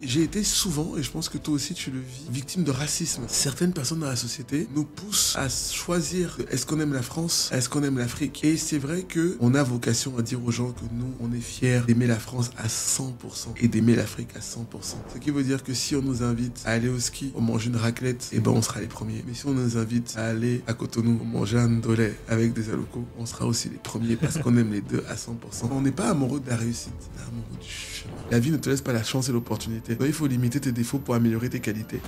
J'ai été souvent, et je pense que toi aussi tu le vis, victime de racisme. Certaines personnes dans la société nous poussent à choisir est-ce qu'on aime la France, est-ce qu'on aime l'Afrique. Et c'est vrai qu'on a vocation à dire aux gens que nous, on est fiers d'aimer la France à 100% et d'aimer l'Afrique à 100%. Ce qui veut dire que si on nous invite à aller au ski, on mange une raclette, et ben on sera les premiers. Mais si on nous invite à aller à Cotonou, on manger un ndolé avec des alocos, on sera aussi les premiers parce qu'on aime les deux à 100%. On n'est pas amoureux de la réussite, on est amoureux du chemin. La vie ne te laisse pas la chance et l'opportunité. Donc il faut limiter tes défauts pour améliorer tes qualités.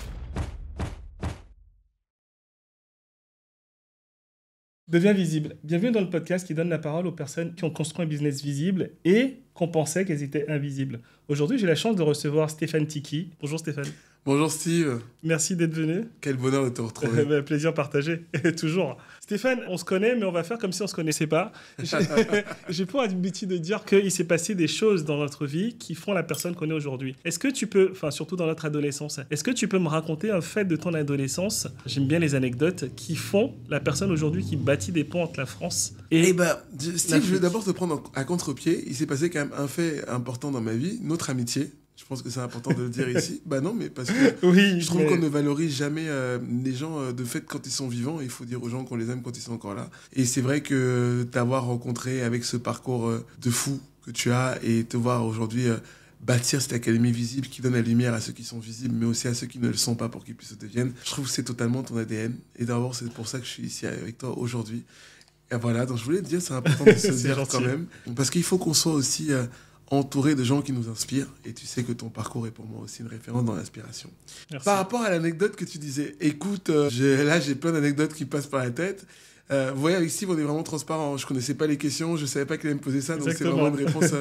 Deviens visible. Bienvenue dans le podcast qui donne la parole aux personnes qui ont construit un business visible et qu'on pensait qu'elles étaient invisibles. Aujourd'hui, j'ai la chance de recevoir Stéphane Tiki. Bonjour Stéphane. Bonjour Steve. Merci d'être venu. Quel bonheur de te retrouver. Plaisir partagé, toujours. Stéphane, on se connaît, mais on va faire comme si on ne se connaissait pas. J'ai pour habitude de dire qu'il s'est passé des choses dans notre vie qui font la personne qu'on est aujourd'hui. Est-ce que tu peux, surtout dans notre adolescence, est-ce que tu peux me raconter un fait de ton adolescence? J'aime bien les anecdotes qui font la personne aujourd'hui qui bâtit des ponts entre la France et Steve, je vais d'abord te prendre à contre-pied. Il s'est passé quand même un fait important dans ma vie, notre amitié. Je pense que c'est important de le dire ici. Bah non, mais parce que oui, je trouve qu'on ne valorise jamais les gens de fait quand ils sont vivants. Il faut dire aux gens qu'on les aime quand ils sont encore là. Et c'est vrai que t'avoir rencontré avec ce parcours de fou que tu as et te voir aujourd'hui bâtir cette académie visible qui donne la lumière à ceux qui sont visibles, mais aussi à ceux qui ne le sont pas pour qu'ils puissent le deviennent. Je trouve que c'est totalement ton ADN. Et d'abord, c'est pour ça que je suis ici avec toi aujourd'hui. Et voilà, donc je voulais te dire, c'est important de se dire gentil. quand même. Parce qu'il faut qu'on soit aussi... entouré de gens qui nous inspirent, et tu sais que ton parcours est pour moi aussi une référence dans l'inspiration. Merci. Par rapport à l'anecdote que tu disais, écoute, là j'ai plein d'anecdotes qui passent par la tête. Vous voyez, avec Steve, on est vraiment transparent. Je connaissais pas les questions, je savais pas qu'il allait me poser ça, donc Exactement. c'est vraiment une réponse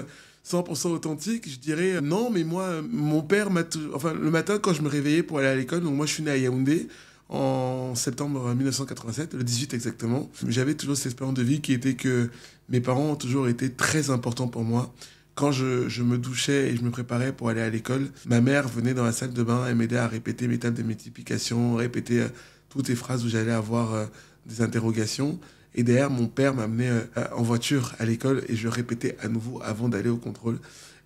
100% authentique. Je dirais non, mais moi, mon père le matin quand je me réveillais pour aller à l'école, donc moi je suis né à Yaoundé, en septembre 1987, le 18 exactement. J'avais toujours cette expérience de vie qui était que mes parents ont toujours été très importants pour moi. Quand je me douchais et je me préparais pour aller à l'école, ma mère venait dans la salle de bain et m'aidait à répéter mes tables de multiplication, répéter toutes les phrases où j'allais avoir des interrogations. Et derrière, mon père m'amenait en voiture à l'école et je répétais à nouveau avant d'aller au contrôle.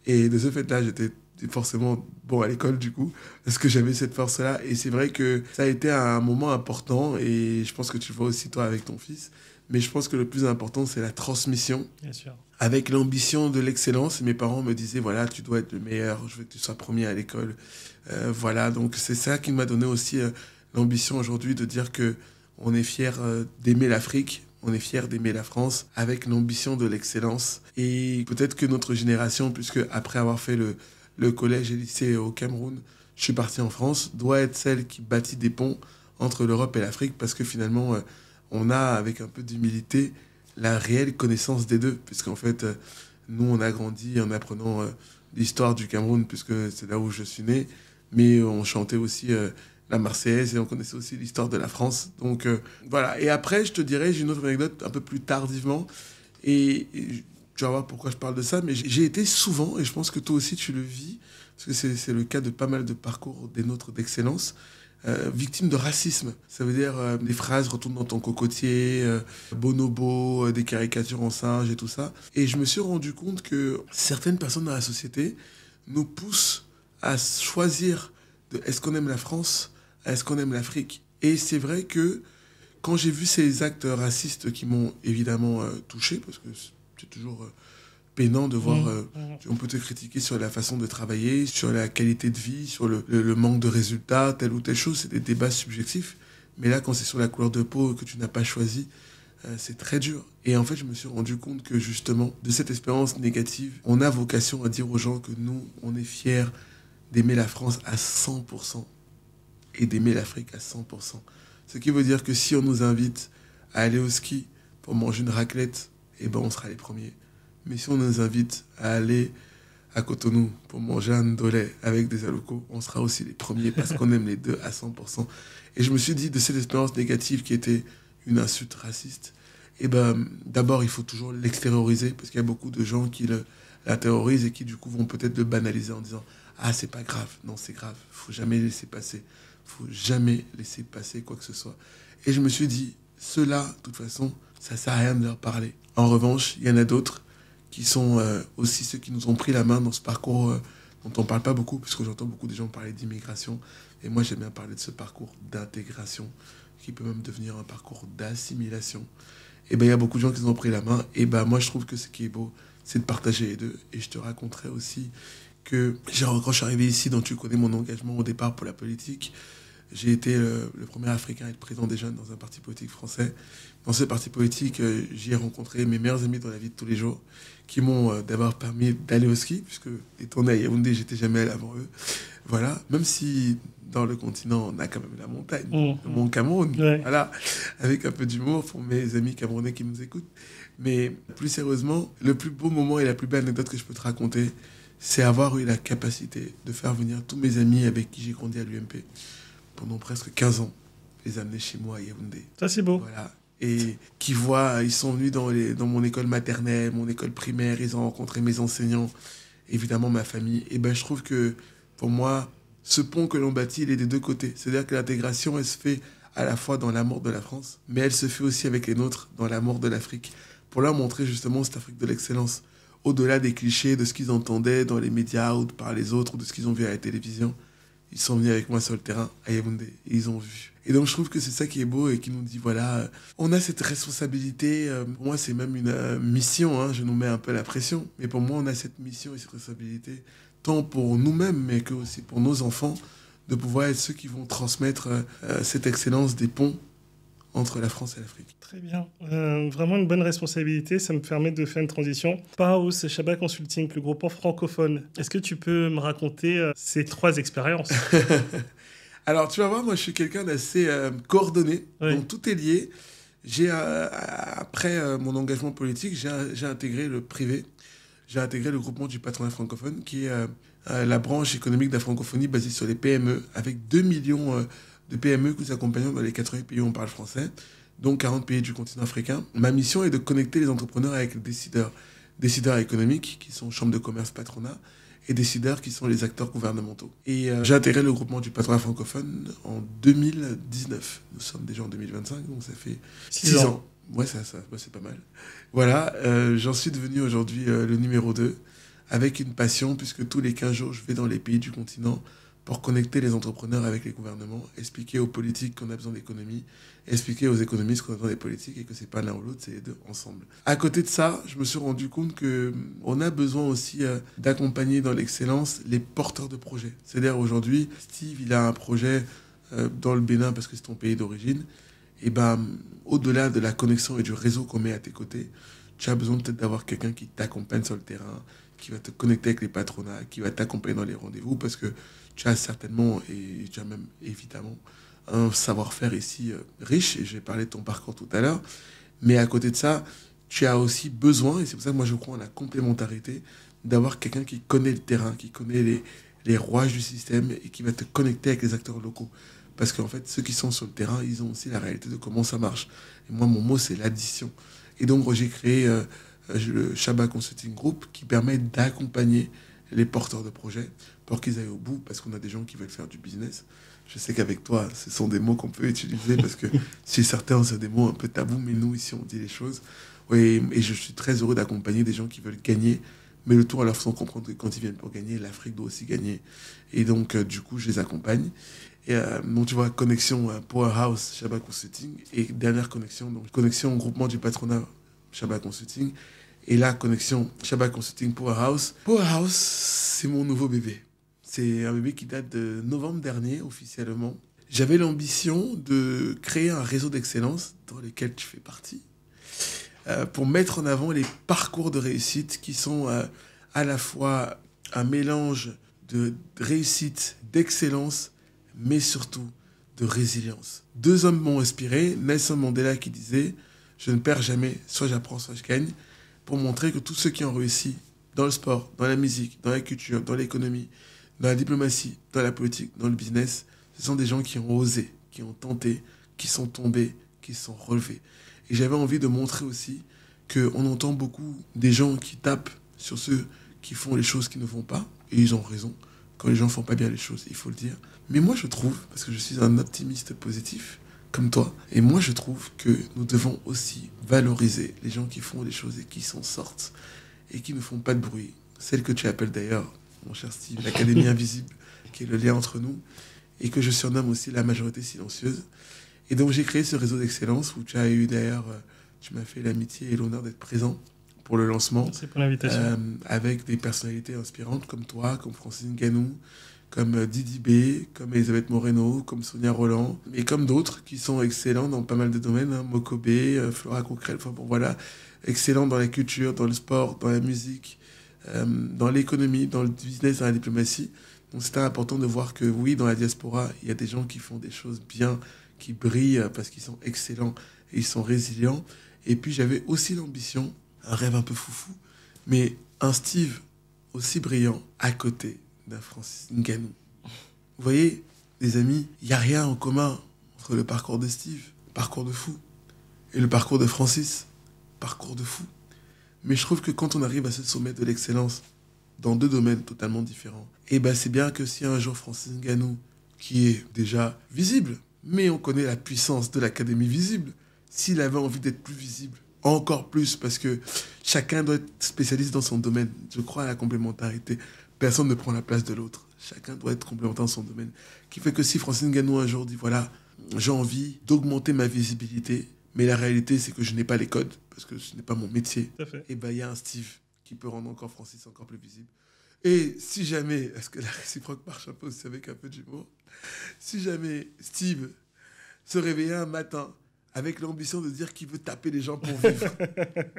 Et de ce fait-là, j'étais forcément bon à l'école du coup, parce que j'avais cette force-là. Et c'est vrai que ça a été un moment important et je pense que tu le vois aussi toi avec ton fils. Mais je pense que le plus important, c'est la transmission. Bien sûr. Avec l'ambition de l'excellence. Mes parents me disaient, voilà, tu dois être le meilleur, je veux que tu sois premier à l'école. Voilà, donc c'est ça qui m'a donné aussi l'ambition aujourd'hui de dire qu'on est fiers d'aimer l'Afrique, on est fiers d'aimer la France, avec l'ambition de l'excellence. Et peut-être que notre génération, puisque après avoir fait le collège et le lycée au Cameroun, je suis parti en France, doit être celle qui bâtit des ponts entre l'Europe et l'Afrique, parce que finalement... on a, avec un peu d'humilité, la réelle connaissance des deux. Puisqu'en fait, nous, on a grandi en apprenant l'histoire du Cameroun, puisque c'est là où je suis né. Mais on chantait aussi la Marseillaise et on connaissait aussi l'histoire de la France. Donc, voilà. Et après, je te dirais, j'ai une autre anecdote un peu plus tardivement. Et tu vas voir pourquoi je parle de ça. Mais j'ai été souvent, et je pense que toi aussi, tu le vis, parce que c'est le cas de pas mal de parcours des nôtres d'excellence, victime de racisme. Ça veut dire des phrases retourne dans ton cocotier, bonobo, des caricatures en singe et tout ça. Et je me suis rendu compte que certaines personnes dans la société nous poussent à choisir est-ce qu'on aime la France, est-ce qu'on aime l'Afrique. Et c'est vrai que quand j'ai vu ces actes racistes qui m'ont évidemment touché, parce que c'est toujours... peinant de voir, on peut te critiquer sur la façon de travailler, sur la qualité de vie, sur le manque de résultats, telle ou telle chose, c'est des débats subjectifs. Mais là, quand c'est sur la couleur de peau que tu n'as pas choisi, c'est très dur. Et en fait, je me suis rendu compte que justement, de cette expérience négative, on a vocation à dire aux gens que nous, on est fiers d'aimer la France à 100% et d'aimer l'Afrique à 100%. Ce qui veut dire que si on nous invite à aller au ski pour manger une raclette, eh ben on sera les premiers. Mais si on nous invite à aller à Cotonou pour manger un ndolé avec des alocos, on sera aussi les premiers parce qu'on aime les deux à 100%. Et je me suis dit, de cette expérience négative qui était une insulte raciste, eh ben, d'abord, il faut toujours l'extérioriser parce qu'il y a beaucoup de gens qui la terrorisent et qui, du coup, vont peut-être le banaliser en disant « Ah, c'est pas grave. » Non, c'est grave. Il faut jamais laisser passer. Il faut jamais laisser passer quoi que ce soit. Et je me suis dit, ceux-là, de toute façon, ça sert à rien de leur parler. En revanche, il y en a d'autres qui sont aussi ceux qui nous ont pris la main dans ce parcours dont on ne parle pas beaucoup, puisque j'entends beaucoup de gens parler d'immigration. Et moi, j'aime bien parler de ce parcours d'intégration, qui peut même devenir un parcours d'assimilation. Et ben, il y a beaucoup de gens qui ont pris la main. Et ben, moi, je trouve que ce qui est beau, c'est de partager les deux. Et je te raconterai aussi que quand je suis arrivé ici, donc tu connais mon engagement au départ pour la politique, j'ai été le premier Africain à être président des jeunes dans un parti politique français. Dans ce parti politique, j'y ai rencontré mes meilleurs amis dans la vie de tous les jours, qui m'ont d'abord permis d'aller au ski, puisque étant né à Yaoundé, j'étais jamais allé avant eux. Voilà, même si dans le continent, on a quand même la montagne, le mont Cameroun, voilà, avec un peu d'humour pour mes amis camerounais qui nous écoutent. Mais plus sérieusement, le plus beau moment et la plus belle anecdote que je peux te raconter, c'est avoir eu la capacité de faire venir tous mes amis avec qui j'ai grandi à l'UMP pendant presque 15 ans, les amener chez moi à Yaoundé. Ça, c'est beau. Voilà. Et ils sont venus dans mon école maternelle, mon école primaire, ils ont rencontré mes enseignants, évidemment ma famille. Et ben, je trouve que, pour moi, ce pont que l'on bâtit, il est des deux côtés. C'est-à-dire que l'intégration, elle se fait à la fois dans l'amour de la France, mais elle se fait aussi avec les nôtres dans l'amour de l'Afrique, pour leur montrer justement cette Afrique de l'excellence, au-delà des clichés, de ce qu'ils entendaient dans les médias ou par les autres, ou de ce qu'ils ont vu à la télévision. Ils sont venus avec moi sur le terrain à Yaoundé et ils ont vu. Et donc je trouve que c'est ça qui est beau et qui nous dit, voilà, on a cette responsabilité. Pour moi, c'est même une mission, hein, je nous mets un peu la pression. Mais pour moi, on a cette mission et cette responsabilité, tant pour nous-mêmes, mais que aussi pour nos enfants, de pouvoir être ceux qui vont transmettre cette excellence des ponts entre la France et l'Afrique. Très bien. Vraiment une bonne responsabilité. Ça me permet de faire une transition. Powerhouse, Chaba Consulting, le groupe francophone. Est-ce que tu peux me raconter ces 3 expériences? Alors, tu vas voir, moi, je suis quelqu'un d'assez coordonné. Oui. Donc, tout est lié. Après mon engagement politique, j'ai intégré le privé. J'ai intégré le groupement du patronat francophone, qui est la branche économique de la francophonie basée sur les PME, avec 2 millions de PME que nous accompagnons dans les 80 pays où on parle français, donc 40 pays du continent africain. Ma mission est de connecter les entrepreneurs avec les décideurs économiques, qui sont chambres de commerce, patronat, et décideurs qui sont les acteurs gouvernementaux. Et j'ai intégré le groupement du patronat francophone en 2019. Nous sommes déjà en 2025, donc ça fait 6 ans. Ouais, c'est pas mal. Voilà, j'en suis devenu aujourd'hui le numéro 2, avec une passion, puisque tous les 15 jours, je vais dans les pays du continent pour connecter les entrepreneurs avec les gouvernements, expliquer aux politiques qu'on a besoin d'économie, expliquer aux économistes qu'on a besoin des politiques et que c'est pas l'un ou l'autre, c'est les deux ensemble. À côté de ça, je me suis rendu compte qu'on a besoin aussi d'accompagner dans l'excellence les porteurs de projets. C'est-à-dire aujourd'hui, Steve, il a un projet dans le Bénin parce que c'est ton pays d'origine. Et ben, au-delà de la connexion et du réseau qu'on met à tes côtés, tu as besoin peut-être d'avoir quelqu'un qui t'accompagne sur le terrain, qui va te connecter avec les patronats, qui va t'accompagner dans les rendez-vous, parce que tu as certainement, et tu as même évidemment, un savoir-faire ici riche, et je vais parler de ton parcours tout à l'heure, mais à côté de ça, tu as aussi besoin, et c'est pour ça que moi je crois en la complémentarité, d'avoir quelqu'un qui connaît le terrain, qui connaît les rouages du système, et qui va te connecter avec les acteurs locaux. Parce qu'en fait, ceux qui sont sur le terrain, ils ont aussi la réalité de comment ça marche. Et moi, mon mot, c'est l'addition. Et donc, j'ai créé le Chaba Consulting Group, qui permet d'accompagner les porteurs de projets pour qu'ils aillent au bout, parce qu'on a des gens qui veulent faire du business. Je sais qu'avec toi, ce sont des mots qu'on peut utiliser, parce que chez certains, c'est des mots un peu tabous, mais nous, ici, on dit les choses. Oui, et je suis très heureux d'accompagner des gens qui veulent gagner, mais le tout en leur faisant comprendre que quand ils viennent pour gagner, l'Afrique doit aussi gagner. Et donc, du coup, je les accompagne. Et donc, tu vois, connexion Powerhouse, Chaba Consulting. Et dernière connexion, donc connexion au groupement du patronat Chaba Consulting. Et là, connexion Chaba Consulting Powerhouse. Powerhouse, c'est mon nouveau bébé. C'est un bébé qui date de novembre dernier, officiellement. J'avais l'ambition de créer un réseau d'excellence dans lequel tu fais partie, pour mettre en avant les parcours de réussite qui sont à la fois un mélange de réussite, d'excellence, mais surtout de résilience. 2 hommes m'ont inspiré. Nelson Mandela qui disait « Je ne perds jamais, soit j'apprends, soit je gagne », pour montrer que tous ceux qui ont réussi dans le sport, dans la musique, dans la culture, dans l'économie, dans la diplomatie, dans la politique, dans le business, ce sont des gens qui ont osé, qui ont tenté, qui sont tombés, qui se sont relevés. Et j'avais envie de montrer aussi qu'on entend beaucoup des gens qui tapent sur ceux qui font les choses qui ne vont pas, et ils ont raison. Quand les gens ne font pas bien les choses, il faut le dire. Mais moi, je trouve, parce que je suis un optimiste positif, comme toi, et moi, je trouve que nous devons aussi valoriser les gens qui font les choses et qui s'en sortent, et qui ne font pas de bruit. Celles que tu appelles d'ailleurs mon cher Steve, l'Académie Invisible, qui est le lien entre nous, et que je surnomme aussi la majorité silencieuse. Et donc j'ai créé ce réseau d'excellence où tu as eu d'ailleurs, tu m'as fait l'amitié et l'honneur d'être présent pour le lancement. Merci pour l'invitation. Avec des personnalités inspirantes comme toi, comme Francine Ganou, comme Didi B, comme Elisabeth Moreno, comme Sonia Roland, et comme d'autres qui sont excellents dans pas mal de domaines, hein, Mokobé, Flora Coquerel, enfin bon voilà, excellents dans la culture, dans le sport, dans la musique, dans l'économie, dans le business, dans la diplomatie. Donc c'était important de voir que oui, dans la diaspora, il y a des gens qui font des choses bien, qui brillent parce qu'ils sont excellents et ils sont résilients. Et puis j'avais aussi l'ambition, un rêve un peu foufou, mais un Steve aussi brillant à côté d'un Francis Ngannou. Vous voyez, les amis, il n'y a rien en commun entre le parcours de Steve, parcours de fou, et le parcours de Francis, parcours de fou. Mais je trouve que quand on arrive à ce sommet de l'excellence, dans deux domaines totalement différents, et ben c'est bien que si un jour Francis Ngannou, qui est déjà visible, mais on connaît la puissance de l'Académie visible, s'il avait envie d'être plus visible, encore plus, parce que chacun doit être spécialiste dans son domaine. Je crois à la complémentarité. Personne ne prend la place de l'autre. Chacun doit être complémentaire dans son domaine. Qui fait que si Francis Ngannou un jour dit, voilà, j'ai envie d'augmenter ma visibilité, mais la réalité, c'est que je n'ai pas les codes, parce que ce n'est pas mon métier. Et ben, il y a un Steve qui peut rendre encore Francis encore plus visible. Et si jamais, est-ce que la réciproque marche un peu aussi avec un peu d'humour, si jamais Steve se réveillait un matin avec l'ambition de dire qu'il veut taper les gens pour vivre.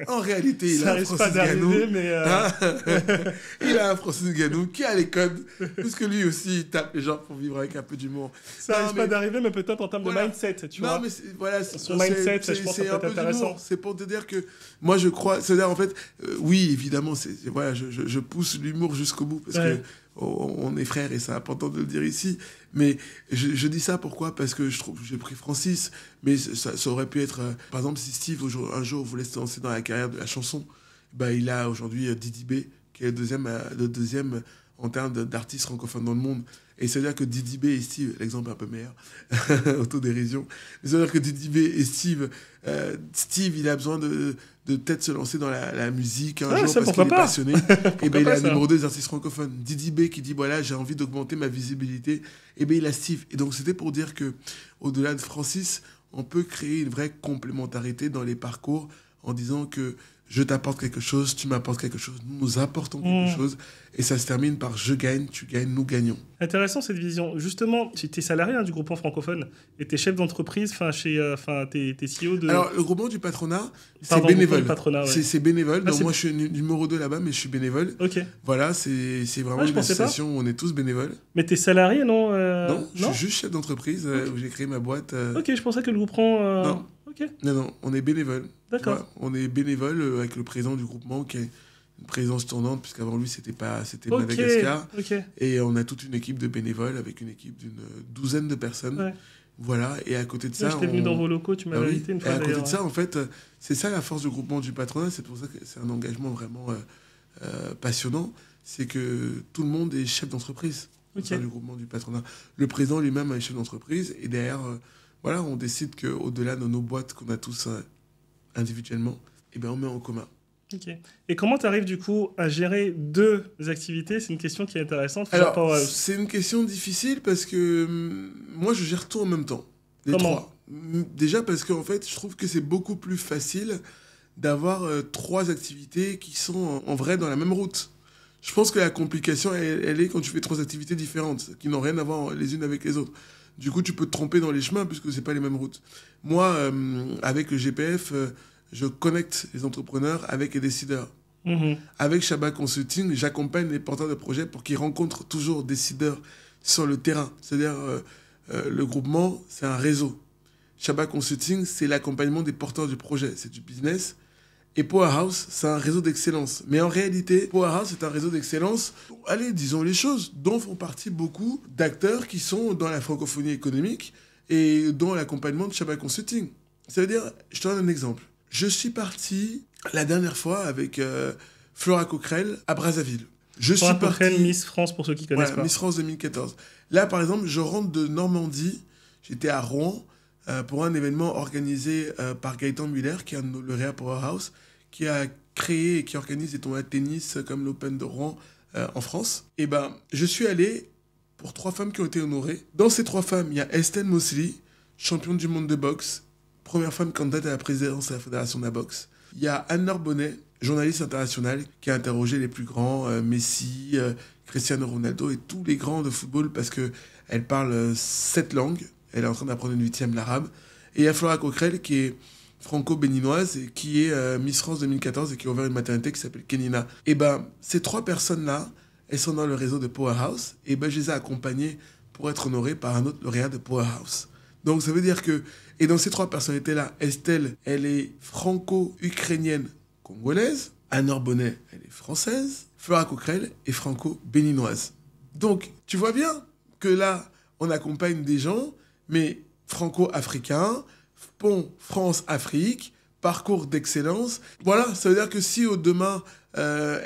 En réalité, il a un Francis Ngannou. Il a un Francis Ngannou qui a les codes, puisque lui aussi, il tape les gens pour vivre avec un peu d'humour. Ça n'arrive pas d'arriver, mais peut-être en termes de mindset, tu vois. Non, mais voilà, son mindset, je pense que ça peut être intéressant. C'est pour te dire que moi, je crois... C'est-à-dire, en fait, oui, évidemment, voilà, je pousse l'humour jusqu'au bout, parce que on est frères et c'est important de le dire ici. Mais je dis ça pourquoi ? Parce que je trouve j'ai pris Francis, mais ça aurait pu être... par exemple, si Steve, un jour, voulait se lancer dans la carrière de la chanson, bah, il a aujourd'hui Didi B, qui est le deuxième en termes d'artistes francophones dans le monde. Et c'est-à-dire que Didi B et Steve, l'exemple est un peu meilleur, autodérision, mais c'est-à-dire que Didi B et Steve, il a besoin de peut-être se lancer dans la musique un jour parce qu'il est passionné. Et ben il a le numéro 2 des artistes francophones. Didi B qui dit, voilà, j'ai envie d'augmenter ma visibilité. Et ben il a Steve. Et donc c'était pour dire que au-delà de Francis, on peut créer une vraie complémentarité dans les parcours en disant que je t'apporte quelque chose, tu m'apportes quelque chose, nous apportons quelque chose, et ça se termine par je gagne, tu gagnes, nous gagnons. Intéressant cette vision. Justement, tu es salarié du groupement francophone, et tu es chef d'entreprise, tu es CEO de... Alors, le groupement du patronat, c'est bénévole. Ouais. C'est bénévole, donc moi je suis numéro 2 là-bas, mais je suis bénévole. Ok. Voilà, c'est vraiment une association où on est tous bénévoles. Mais tu es salarié, non Non, je suis juste chef d'entreprise, où j'ai créé ma boîte. Ok, je pensais que le groupement... Non. Okay. Non, on est bénévole. D'accord. On est bénévole avec le président du groupement qui est une présidence tournante, puisqu'avant lui, c'était Madagascar. Okay. Et on a toute une équipe de bénévoles avec une équipe d'une 12aine de personnes. Ouais. Voilà, et à côté de ça... J'étais venu dans vos locaux, tu m'as invité une fois. Et à côté de ça, en fait, c'est ça la force du groupement du patronat, c'est pour ça que c'est un engagement vraiment passionnant, c'est que tout le monde est chef d'entreprise au sein du groupement du patronat. Le président lui-même est chef d'entreprise, et derrière... Voilà, on décide qu'au-delà de nos boîtes qu'on a tous individuellement, eh ben on met en commun. Ok. Et comment tu arrives du coup à gérer deux activités ? C'est une question qui est intéressante. Alors, c'est une question difficile parce que moi, je gère tout en même temps. Les trois. Déjà parce qu'en fait, je trouve que c'est beaucoup plus facile d'avoir trois activités qui sont en vrai dans la même route. Je pense que la complication, elle est quand tu fais trois activités différentes, qui n'ont rien à voir les unes avec les autres. Du coup, tu peux te tromper dans les chemins puisque ce n'est pas les mêmes routes. Moi, avec le GPF, je connecte les entrepreneurs avec les décideurs. Avec Shabak Consulting, j'accompagne les porteurs de projets pour qu'ils rencontrent toujours des décideurs sur le terrain. C'est-à-dire, le groupement, c'est un réseau. Shabak Consulting, c'est l'accompagnement des porteurs du projet. C'est du business. Et Powerhouse, c'est un réseau d'excellence. Mais en réalité, Powerhouse, c'est un réseau d'excellence, allez, disons les choses, dont font partie beaucoup d'acteurs qui sont dans la francophonie économique et dans l'accompagnement de Shabak Consulting. Ça veut dire, je te donne un exemple. Je suis parti la dernière fois avec Flora Coquerel à Brazzaville. Flora Coquerel, Miss France, pour ceux qui connaissent pas. Miss France 2014. Là, par exemple, je rentre de Normandie, j'étais à Rouen, pour un événement organisé par Gaëtan Muller, qui est un de nos lauréats Powerhouse, qui a créé et qui organise des tournois de tennis comme l'Open de Rouen en France. Et ben, je suis allé pour 3 femmes qui ont été honorées. Dans ces 3 femmes, il y a Estelle Mosley, championne du monde de boxe, première femme candidate à la présidence de la Fédération de la boxe. Il y a Anne-Laure Bonnet, journaliste internationale, qui a interrogé les plus grands, Messi, Cristiano Ronaldo et tous les grands de football parce qu'elle parle 7 langues. Elle est en train d'apprendre une 8e, l'arabe. Et il y a Flora Coquerel, qui est franco-béninoise, et qui est Miss France 2014 et qui a ouvert une maternité qui s'appelle Kenina. Et ben, ces 3 personnes-là, elles sont dans le réseau de Powerhouse. Et ben, je les ai accompagnées pour être honorées par un autre lauréat de Powerhouse. Donc, ça veut dire que... Et dans ces 3 personnalités-là, Estelle, elle est franco-ukrainienne congolaise. Anne-Laure Bonnet, elle est française. Flora Coquerel est franco-béninoise. Donc, tu vois bien que là, on accompagne des gens, mais franco-africains, pont France-Afrique, parcours d'excellence. Voilà, ça veut dire que si demain,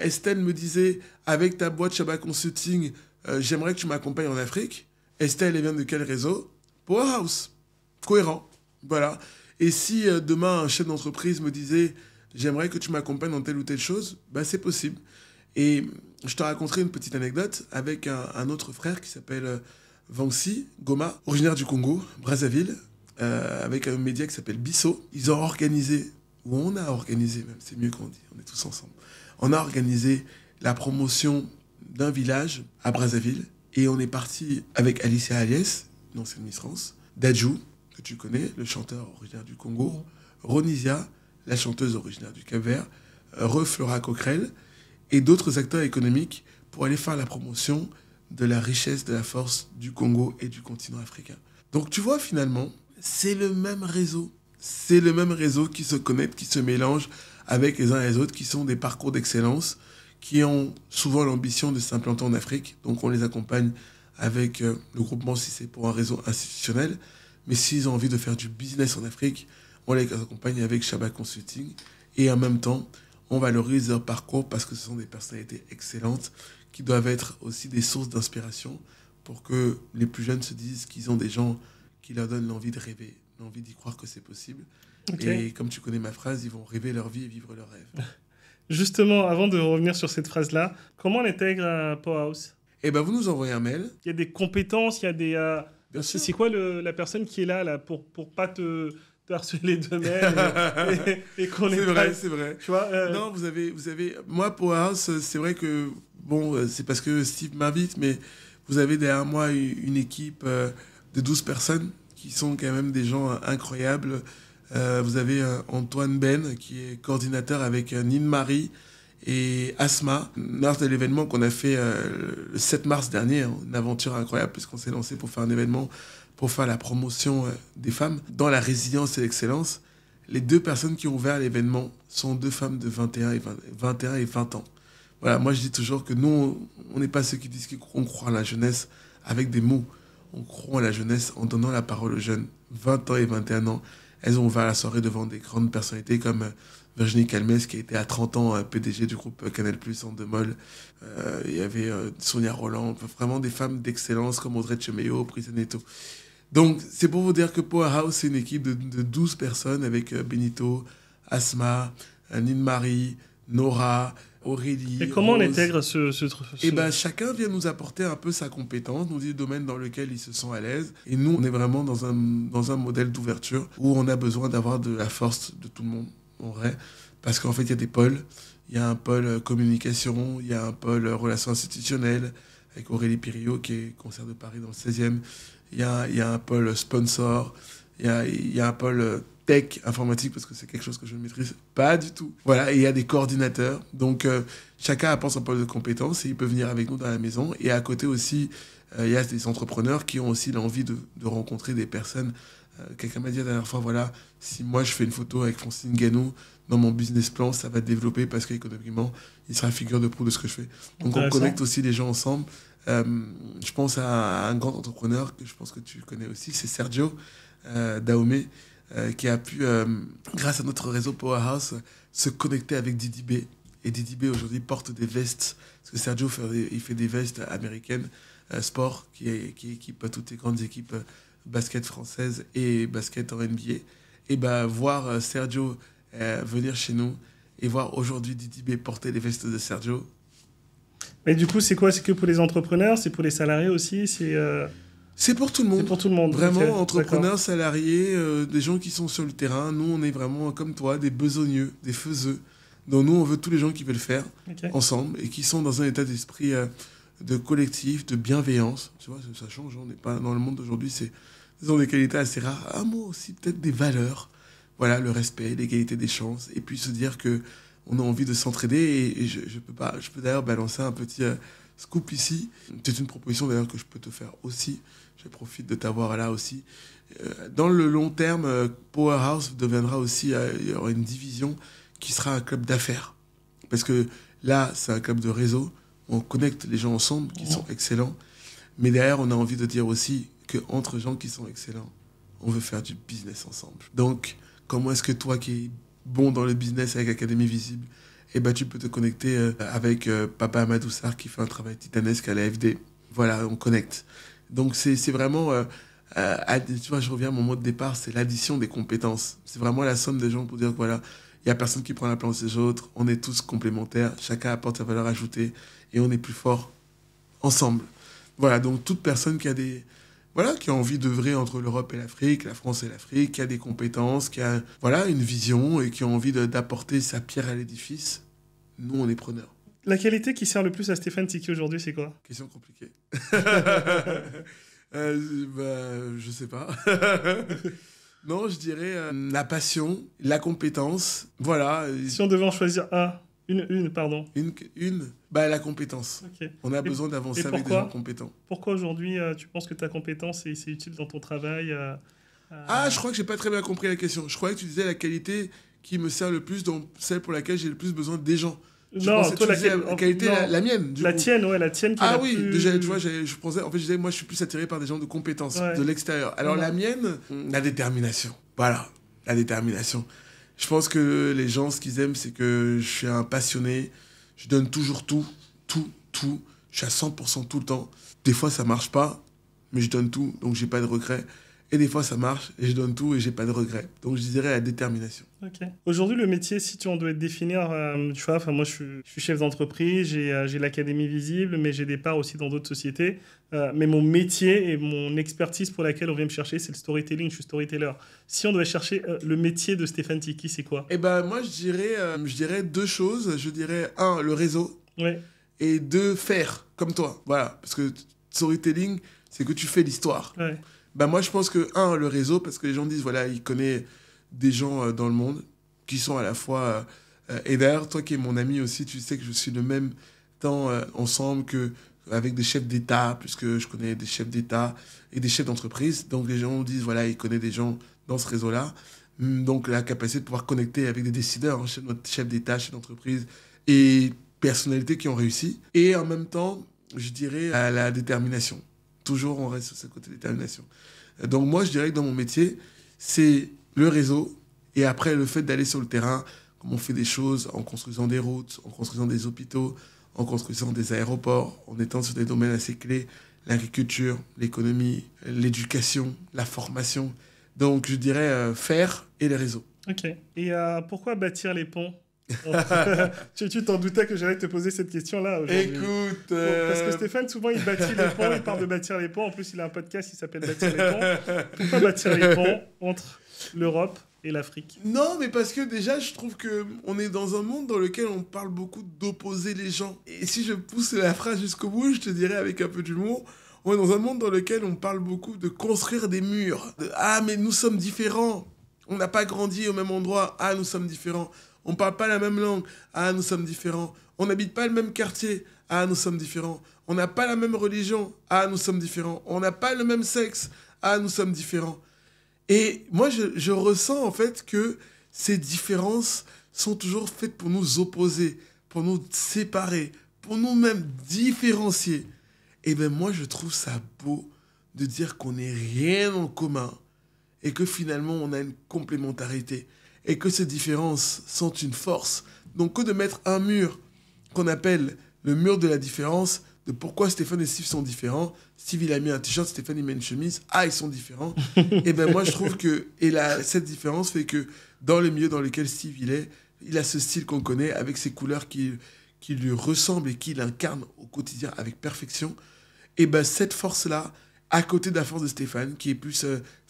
Estelle me disait, avec ta boîte Shabbat Consulting, j'aimerais que tu m'accompagnes en Afrique. Estelle, elle vient de quel réseau? Powerhouse. Cohérent. Voilà. Et si demain, un chef d'entreprise me disait, j'aimerais que tu m'accompagnes dans telle ou telle chose, bah, c'est possible. Et je te raconterai une petite anecdote avec un autre frère qui s'appelle Vansi Goma, originaire du Congo, Brazzaville, avec un média qui s'appelle Bissau. Ils ont organisé, ou on a organisé même, c'est mieux qu'on dit, on est tous ensemble. On a organisé la promotion d'un village à Brazzaville et on est parti avec Alicia Aliès, une ancienne Miss France, Dadju, que tu connais, le chanteur originaire du Congo, Ronisia, la chanteuse originaire du Cap-Vert, Flora Coquerel et d'autres acteurs économiques pour aller faire la promotion de la richesse, de la force du Congo et du continent africain. Donc tu vois, finalement, c'est le même réseau. C'est le même réseau qui se connecte, qui se mélange avec les uns et les autres, qui sont des parcours d'excellence, qui ont souvent l'ambition de s'implanter en Afrique. Donc on les accompagne avec le groupement si c'est pour un réseau institutionnel. Mais s'ils ont envie de faire du business en Afrique, on les accompagne avec Shabbat Consulting. Et en même temps, on valorise leur parcours parce que ce sont des personnalités excellentes qui doivent être aussi des sources d'inspiration pour que les plus jeunes se disent qu'ils ont des gens qui leur donnent l'envie de rêver, l'envie d'y croire que c'est possible. Okay. Et comme tu connais ma phrase, ils vont rêver leur vie et vivre leurs rêves. Justement, avant de revenir sur cette phrase-là, comment on intègre à Powerhouse? Eh bien, vous nous envoyez un mail. Il y a des compétences, il y a des... Bien sûr. C'est quoi la personne qui est là pour pas te harceler de mail et qu'on est vrai, c'est vrai. Tu vois, Non, vous avez... Moi, Powerhouse, c'est vrai que... Bon, c'est parce que Steve m'invite, mais vous avez derrière moi une équipe de 12 personnes qui sont quand même des gens incroyables. Vous avez Antoine Ben, qui est coordinateur avec Nine-Marie et Asma, lors de l'événement qu'on a fait le 7 mars dernier, une aventure incroyable, puisqu'on s'est lancé pour faire un événement, pour faire la promotion des femmes dans la résilience et l'excellence. Les 2 personnes qui ont ouvert l'événement sont 2 femmes de 21 et 20 ans. Voilà, moi je dis toujours que nous, on n'est pas ceux qui disent qu'on croit à la jeunesse avec des mots. On croit à la jeunesse en donnant la parole aux jeunes. 20 ans et 21 ans, elles ont ouvert la soirée devant des grandes personnalités comme Virginie Calmès, qui était à 30 ans PDG du groupe Canal+, en Demol. Il y avait Sonia Roland, vraiment des femmes d'excellence comme Audrey Chemeyo, Prisaneto. Donc, c'est pour vous dire que Powerhouse, c'est une équipe de 12 personnes avec Benito, Asma, Nine-Marie, Nora, Aurélie. Et comment Rose. on intègre ce... Et ben, chacun vient nous apporter un peu sa compétence, nous dit le domaine dans lequel ils se sont à l'aise. Et nous, on est vraiment dans un modèle d'ouverture où on a besoin d'avoir de la force de tout le monde, en vrai. Parce qu'en fait, il y a des pôles. Il y a un pôle communication, il y a un pôle relations institutionnelles, avec Aurélie Pirillo, qui est concert de Paris dans le 16e. Il y a un pôle sponsor, il y a un pôle tech, informatique, parce que c'est quelque chose que je ne maîtrise pas du tout. Voilà, et il y a des coordinateurs. Donc, chacun apporte son pôle de compétences et il peut venir avec nous dans la maison. Et à côté aussi, il y a des entrepreneurs qui ont aussi l'envie de rencontrer des personnes. Quelqu'un m'a dit la dernière fois, voilà, si moi je fais une photo avec Francine Ganou, dans mon business plan, ça va développer parce qu'économiquement, il sera figure de proue de ce que je fais. Donc, on connecte aussi les gens ensemble. Je pense à un grand entrepreneur que je pense que tu connais aussi, c'est Sergio Daomé, qui a pu, grâce à notre réseau Powerhouse, se connecter avec Didi B. Et Didi B aujourd'hui porte des vestes, parce que Sergio il fait des vestes américaines, sport, qui équipe toutes les grandes équipes basket françaises et basket en NBA. Et voir Sergio venir chez nous et voir aujourd'hui Didi B porter les vestes de Sergio. Mais du coup, c'est quoi? C'est que pour les entrepreneurs? C'est pour les salariés aussi? C'est pour tout le monde. C'est pour tout le monde. Vraiment, Okay, entrepreneurs, d'accord. salariés, des gens qui sont sur le terrain. Nous, on est vraiment comme toi, des besogneux, des faiseux. Donc nous, on veut tous les gens qui veulent faire Okay. ensemble et qui sont dans un état d'esprit de collectif, de bienveillance. Tu vois, ça change. On n'est pas dans le monde d'aujourd'hui. Ils ont des qualités assez rares. Un mot aussi, peut-être des valeurs. Voilà, le respect, l'égalité des chances. Et puis se dire que on a envie de s'entraider. Et je peux d'ailleurs balancer un petit scoop ici. C'est une proposition d'ailleurs que je peux te faire aussi. Je profite de t'avoir là aussi. Dans le long terme, Powerhouse deviendra aussi, il y aura une division qui sera un club d'affaires. Parce que là, c'est un club de réseau. On connecte les gens ensemble qui sont excellents. Mais derrière, on a envie de dire aussi qu'entre gens qui sont excellents, on veut faire du business ensemble. Donc, comment est-ce que toi qui es bon dans le business avec Académie Visible, eh ben, tu peux te connecter avec Papa Amadou Sarr qui fait un travail titanesque à l'AFD. Voilà, on connecte. Donc, c'est vraiment... tu vois, je reviens à mon mot de départ, c'est l'addition des compétences. C'est vraiment la somme des gens pour dire que voilà, il n'y a personne qui prend la place des autres, on est tous complémentaires, chacun apporte sa valeur ajoutée et on est plus fort ensemble. Voilà, donc toute personne qui a qui a envie d'œuvrer entre l'Europe et l'Afrique, la France et l'Afrique, qui a des compétences, qui a une vision et qui a envie d'apporter sa pierre à l'édifice, nous, on est preneurs. La qualité qui sert le plus à Stéphane Tiki aujourd'hui, c'est quoi? Question compliquée. Je sais pas. Non, je dirais la passion, la compétence, voilà. Si on devait en choisir pardon. La compétence. Okay. On a besoin d'avancer avec des gens compétents. Pourquoi aujourd'hui tu penses que ta compétence c'est utile dans ton travail je crois que j'ai pas très bien compris la question. Je croyais que tu disais la qualité qui me sert le plus, donc celle pour laquelle j'ai le plus besoin des gens. Non, toi, la qualité, la mienne. La tienne, ouais, la tienne. Déjà, tu vois, je pensais, en fait, je disais, moi, je suis plus attiré par des gens de compétences, de l'extérieur. Alors, la mienne, la détermination. Voilà, la détermination. Je pense que les gens, ce qu'ils aiment, c'est que je suis un passionné. Je donne toujours tout. Je suis à 100% tout le temps. Des fois, ça marche pas, mais je donne tout, donc j'ai pas de regrets. Et des fois, ça marche et je donne tout et j'ai pas de regrets. Donc, je dirais la détermination. Ok. Aujourd'hui, le métier, si on devait définir, tu vois, moi, je suis chef d'entreprise, j'ai l'Académie Visible, mais j'ai des parts aussi dans d'autres sociétés. Mais mon métier et mon expertise pour laquelle on vient me chercher, c'est le storytelling. Je suis storyteller. Si on devait chercher le métier de Stéphane Tiki, c'est quoi? Eh ben, moi, je dirais deux choses. Je dirais, un, le réseau. Ouais. Et deux, faire, comme toi. Voilà. Parce que storytelling, c'est que tu fais l'histoire. Ouais. Moi, je pense que, le réseau, parce que les gens disent, voilà, il connaît des gens dans le monde qui sont à la fois... et d'ailleurs, toi qui es mon ami aussi, tu sais que je suis le même temps ensemble qu'avec des chefs d'État, puisque je connais des chefs d'État et des chefs d'entreprise. Donc, les gens disent, voilà, il connaît des gens dans ce réseau-là. Donc, la capacité de pouvoir connecter avec des décideurs, notre chef d'État, chef d'entreprise et personnalités qui ont réussi. Et en même temps, je dirais à la détermination. Toujours, on reste sur ce côté détermination. Donc moi, je dirais que dans mon métier, c'est le réseau et après le fait d'aller sur le terrain, comme on fait des choses en construisant des routes, en construisant des hôpitaux, en construisant des aéroports, en étant sur des domaines assez clés, l'agriculture, l'économie, l'éducation, la formation. Donc je dirais faire et les réseaux. Ok. Et pourquoi bâtir les ponts? Tu t'en doutais que j'allais te poser cette question-là aujourd'hui. Écoute... Parce que Stéphane, souvent, il bâtit les ponts, il parle de bâtir les ponts. En plus, il a un podcast qui s'appelle Bâtir les ponts. Pourquoi bâtir les ponts entre l'Europe et l'Afrique? Non, mais parce que déjà, je trouve qu'on est dans un monde dans lequel on parle beaucoup d'opposer les gens. Et si je pousse la phrase jusqu'au bout, je te dirais avec un peu d'humour, on est dans un monde dans lequel on parle beaucoup de construire des murs. Mais nous sommes différents. On n'a pas grandi au même endroit. Nous sommes différents. On ne parle pas la même langue. Nous sommes différents. On n'habite pas le même quartier. Nous sommes différents. On n'a pas la même religion. Nous sommes différents. On n'a pas le même sexe. Nous sommes différents. Et moi, je ressens en fait que ces différences sont toujours faites pour nous opposer, pour nous séparer, pour nous-mêmes différencier. Et bien moi, je trouve ça beau de dire qu'on n'est rien en commun et que finalement, on a une complémentarité. Et que ces différences sont une force. Donc que de mettre un mur qu'on appelle le mur de la différence, de pourquoi Stéphane et Steve sont différents. Steve, il a mis un t-shirt, Stéphane, il met une chemise. Ils sont différents. Et bien moi, je trouve que... cette différence fait que dans le milieu dans lequel Steve, il a ce style qu'on connaît, avec ces couleurs qui qui lui ressemble et qu'il incarne au quotidien avec perfection, et ben cette force-là, à côté de la force de Stéphane, qui est plus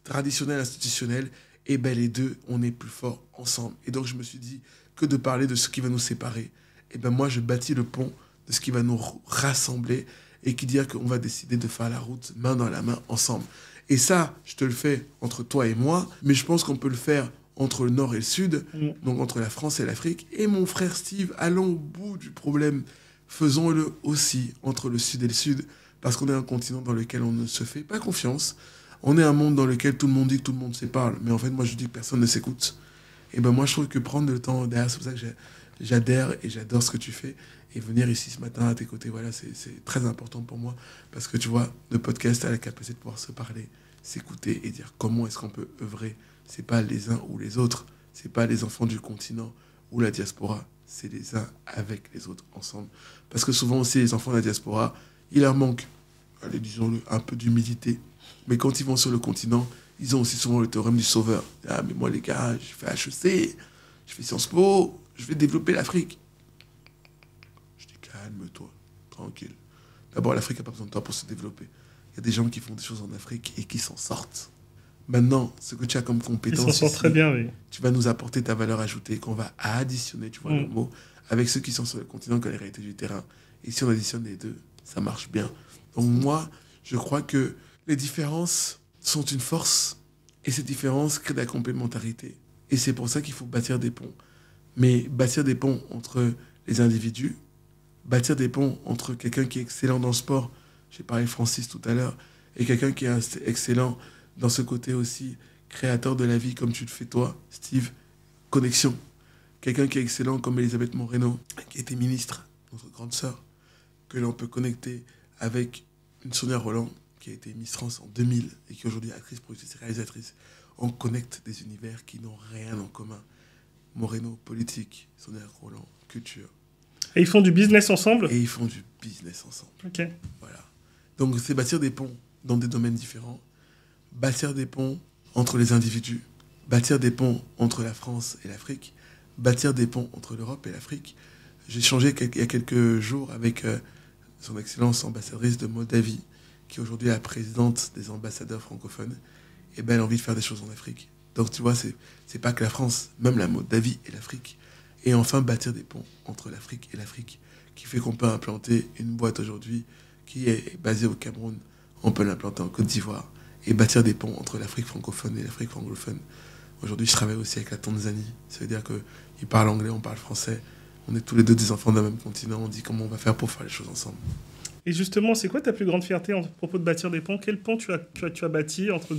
traditionnelle, institutionnelle, et ben les deux, on est plus forts ensemble. Et donc je me suis dit que de parler de ce qui va nous séparer, et ben moi je bâtis le pont de ce qui va nous rassembler et qui dit qu'on va décider de faire la route main dans la main ensemble. Et ça, je te le fais entre toi et moi, mais je pense qu'on peut le faire entre le Nord et le Sud, donc entre la France et l'Afrique. Et mon frère Steve, allons au bout du problème, faisons-le aussi entre le Sud et le Sud, parce qu'on est un continent dans lequel on ne se fait pas confiance. On est un monde dans lequel tout le monde dit que tout le monde se parle, mais en fait, moi, je dis que personne ne s'écoute. Et ben moi, je trouve que prendre le temps derrière, c'est pour ça que j'adhère et j'adore ce que tu fais. Et venir ici ce matin à tes côtés, voilà, c'est très important pour moi. Parce que tu vois, le podcast a la capacité de pouvoir se parler, s'écouter et dire comment est-ce qu'on peut œuvrer. C'est pas les uns ou les autres. C'est pas les enfants du continent ou la diaspora. C'est les uns avec les autres ensemble. Parce que souvent aussi, les enfants de la diaspora, il leur manque, allez, disons-le, un peu d'humilité. Mais quand ils vont sur le continent, ils ont aussi souvent le théorème du sauveur. Ah, mais moi, les gars, je fais HEC, je fais Sciences Po, je vais développer l'Afrique. Je dis, calme-toi, tranquille. D'abord, l'Afrique n'a pas besoin de toi pour se développer. Il y a des gens qui font des choses en Afrique et qui s'en sortent. Maintenant, ce que tu as comme compétence, ils s'en sortent très bien, oui. Tu vas nous apporter ta valeur ajoutée qu'on va additionner, tu vois le mot, avec ceux qui sont sur le continent qui ont les réalités du terrain. Et si on additionne les deux, ça marche bien. Donc moi, je crois que les différences sont une force et ces différences créent de la complémentarité. Et c'est pour ça qu'il faut bâtir des ponts. Mais bâtir des ponts entre les individus, bâtir des ponts entre quelqu'un qui est excellent dans le sport, j'ai parlé de Francis tout à l'heure, et quelqu'un qui est excellent dans ce côté aussi créateur de la vie comme tu le fais toi, Steve, connexion. Quelqu'un qui est excellent comme Elisabeth Moreno, qui était ministre, notre grande sœur, que l'on peut connecter avec une Sonia Roland, qui a été Miss France en 2000 et qui aujourd'hui est actrice, productrice et réalisatrice. On connecte des univers qui n'ont rien en commun. Moreno, politique, Sonia Roland, culture. Et ils font du business ensemble ? Et ils font du business ensemble. Ok. Voilà. Donc c'est bâtir des ponts dans des domaines différents, bâtir des ponts entre les individus, bâtir des ponts entre la France et l'Afrique, bâtir des ponts entre l'Europe et l'Afrique. J'ai échangé il y a quelques jours avec son Excellence ambassadrice de Moldavie, qui aujourd'hui est la présidente des ambassadeurs francophones. Et ben, elle a envie de faire des choses en Afrique. Donc tu vois, c'est pas que la France, même la Moldavie et l'Afrique. Et enfin, bâtir des ponts entre l'Afrique et l'Afrique, qui fait qu'on peut implanter une boîte aujourd'hui qui est basée au Cameroun. On peut l'implanter en Côte d'Ivoire et bâtir des ponts entre l'Afrique francophone et l'Afrique francophone. Aujourd'hui, je travaille aussi avec la Tanzanie. Ça veut dire qu'ils parlent anglais, on parle français. On est tous les deux des enfants d'un même continent. On dit comment on va faire pour faire les choses ensemble. Et justement, c'est quoi ta plus grande fierté à propos de bâtir des ponts ? Quel pont tu as bâti entre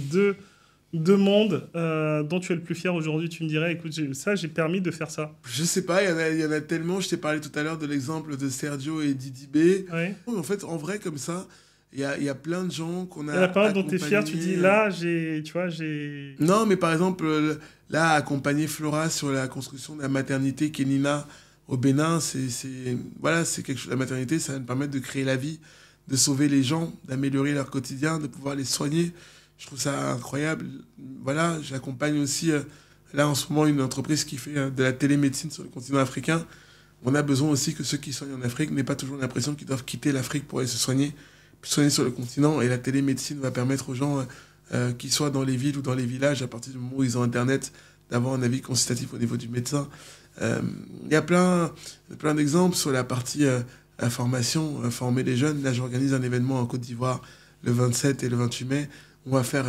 deux mondes dont tu es le plus fier aujourd'hui ? Tu me dirais, écoute, j'ai permis de faire ça. Je sais pas, il y en a tellement. Je t'ai parlé tout à l'heure de l'exemple de Sergio et Didi B. Ouais. En fait, en vrai, comme ça, il y a plein de gens qu'on a. Il y en a pas un dont tu es fier, tu dis là, j'ai. Non, mais par exemple, là, accompagner Flora sur la construction de la maternité Kénina au Bénin, voilà, c'est quelque chose. La maternité, ça va nous permettre de créer la vie, de sauver les gens, d'améliorer leur quotidien, de pouvoir les soigner. Je trouve ça incroyable. Voilà, j'accompagne aussi, là, en ce moment, une entreprise qui fait de la télémédecine sur le continent africain. On a besoin aussi que ceux qui soignent en Afrique n'aient pas toujours l'impression qu'ils doivent quitter l'Afrique pour aller se soigner sur le continent. Et la télémédecine va permettre aux gens, qu'ils soient dans les villes ou dans les villages, à partir du moment où ils ont Internet, d'avoir un avis consultatif au niveau du médecin. Il y a plein d'exemples sur la partie information, former les jeunes. Là, j'organise un événement en Côte d'Ivoire le 27 et le 28 mai. On va faire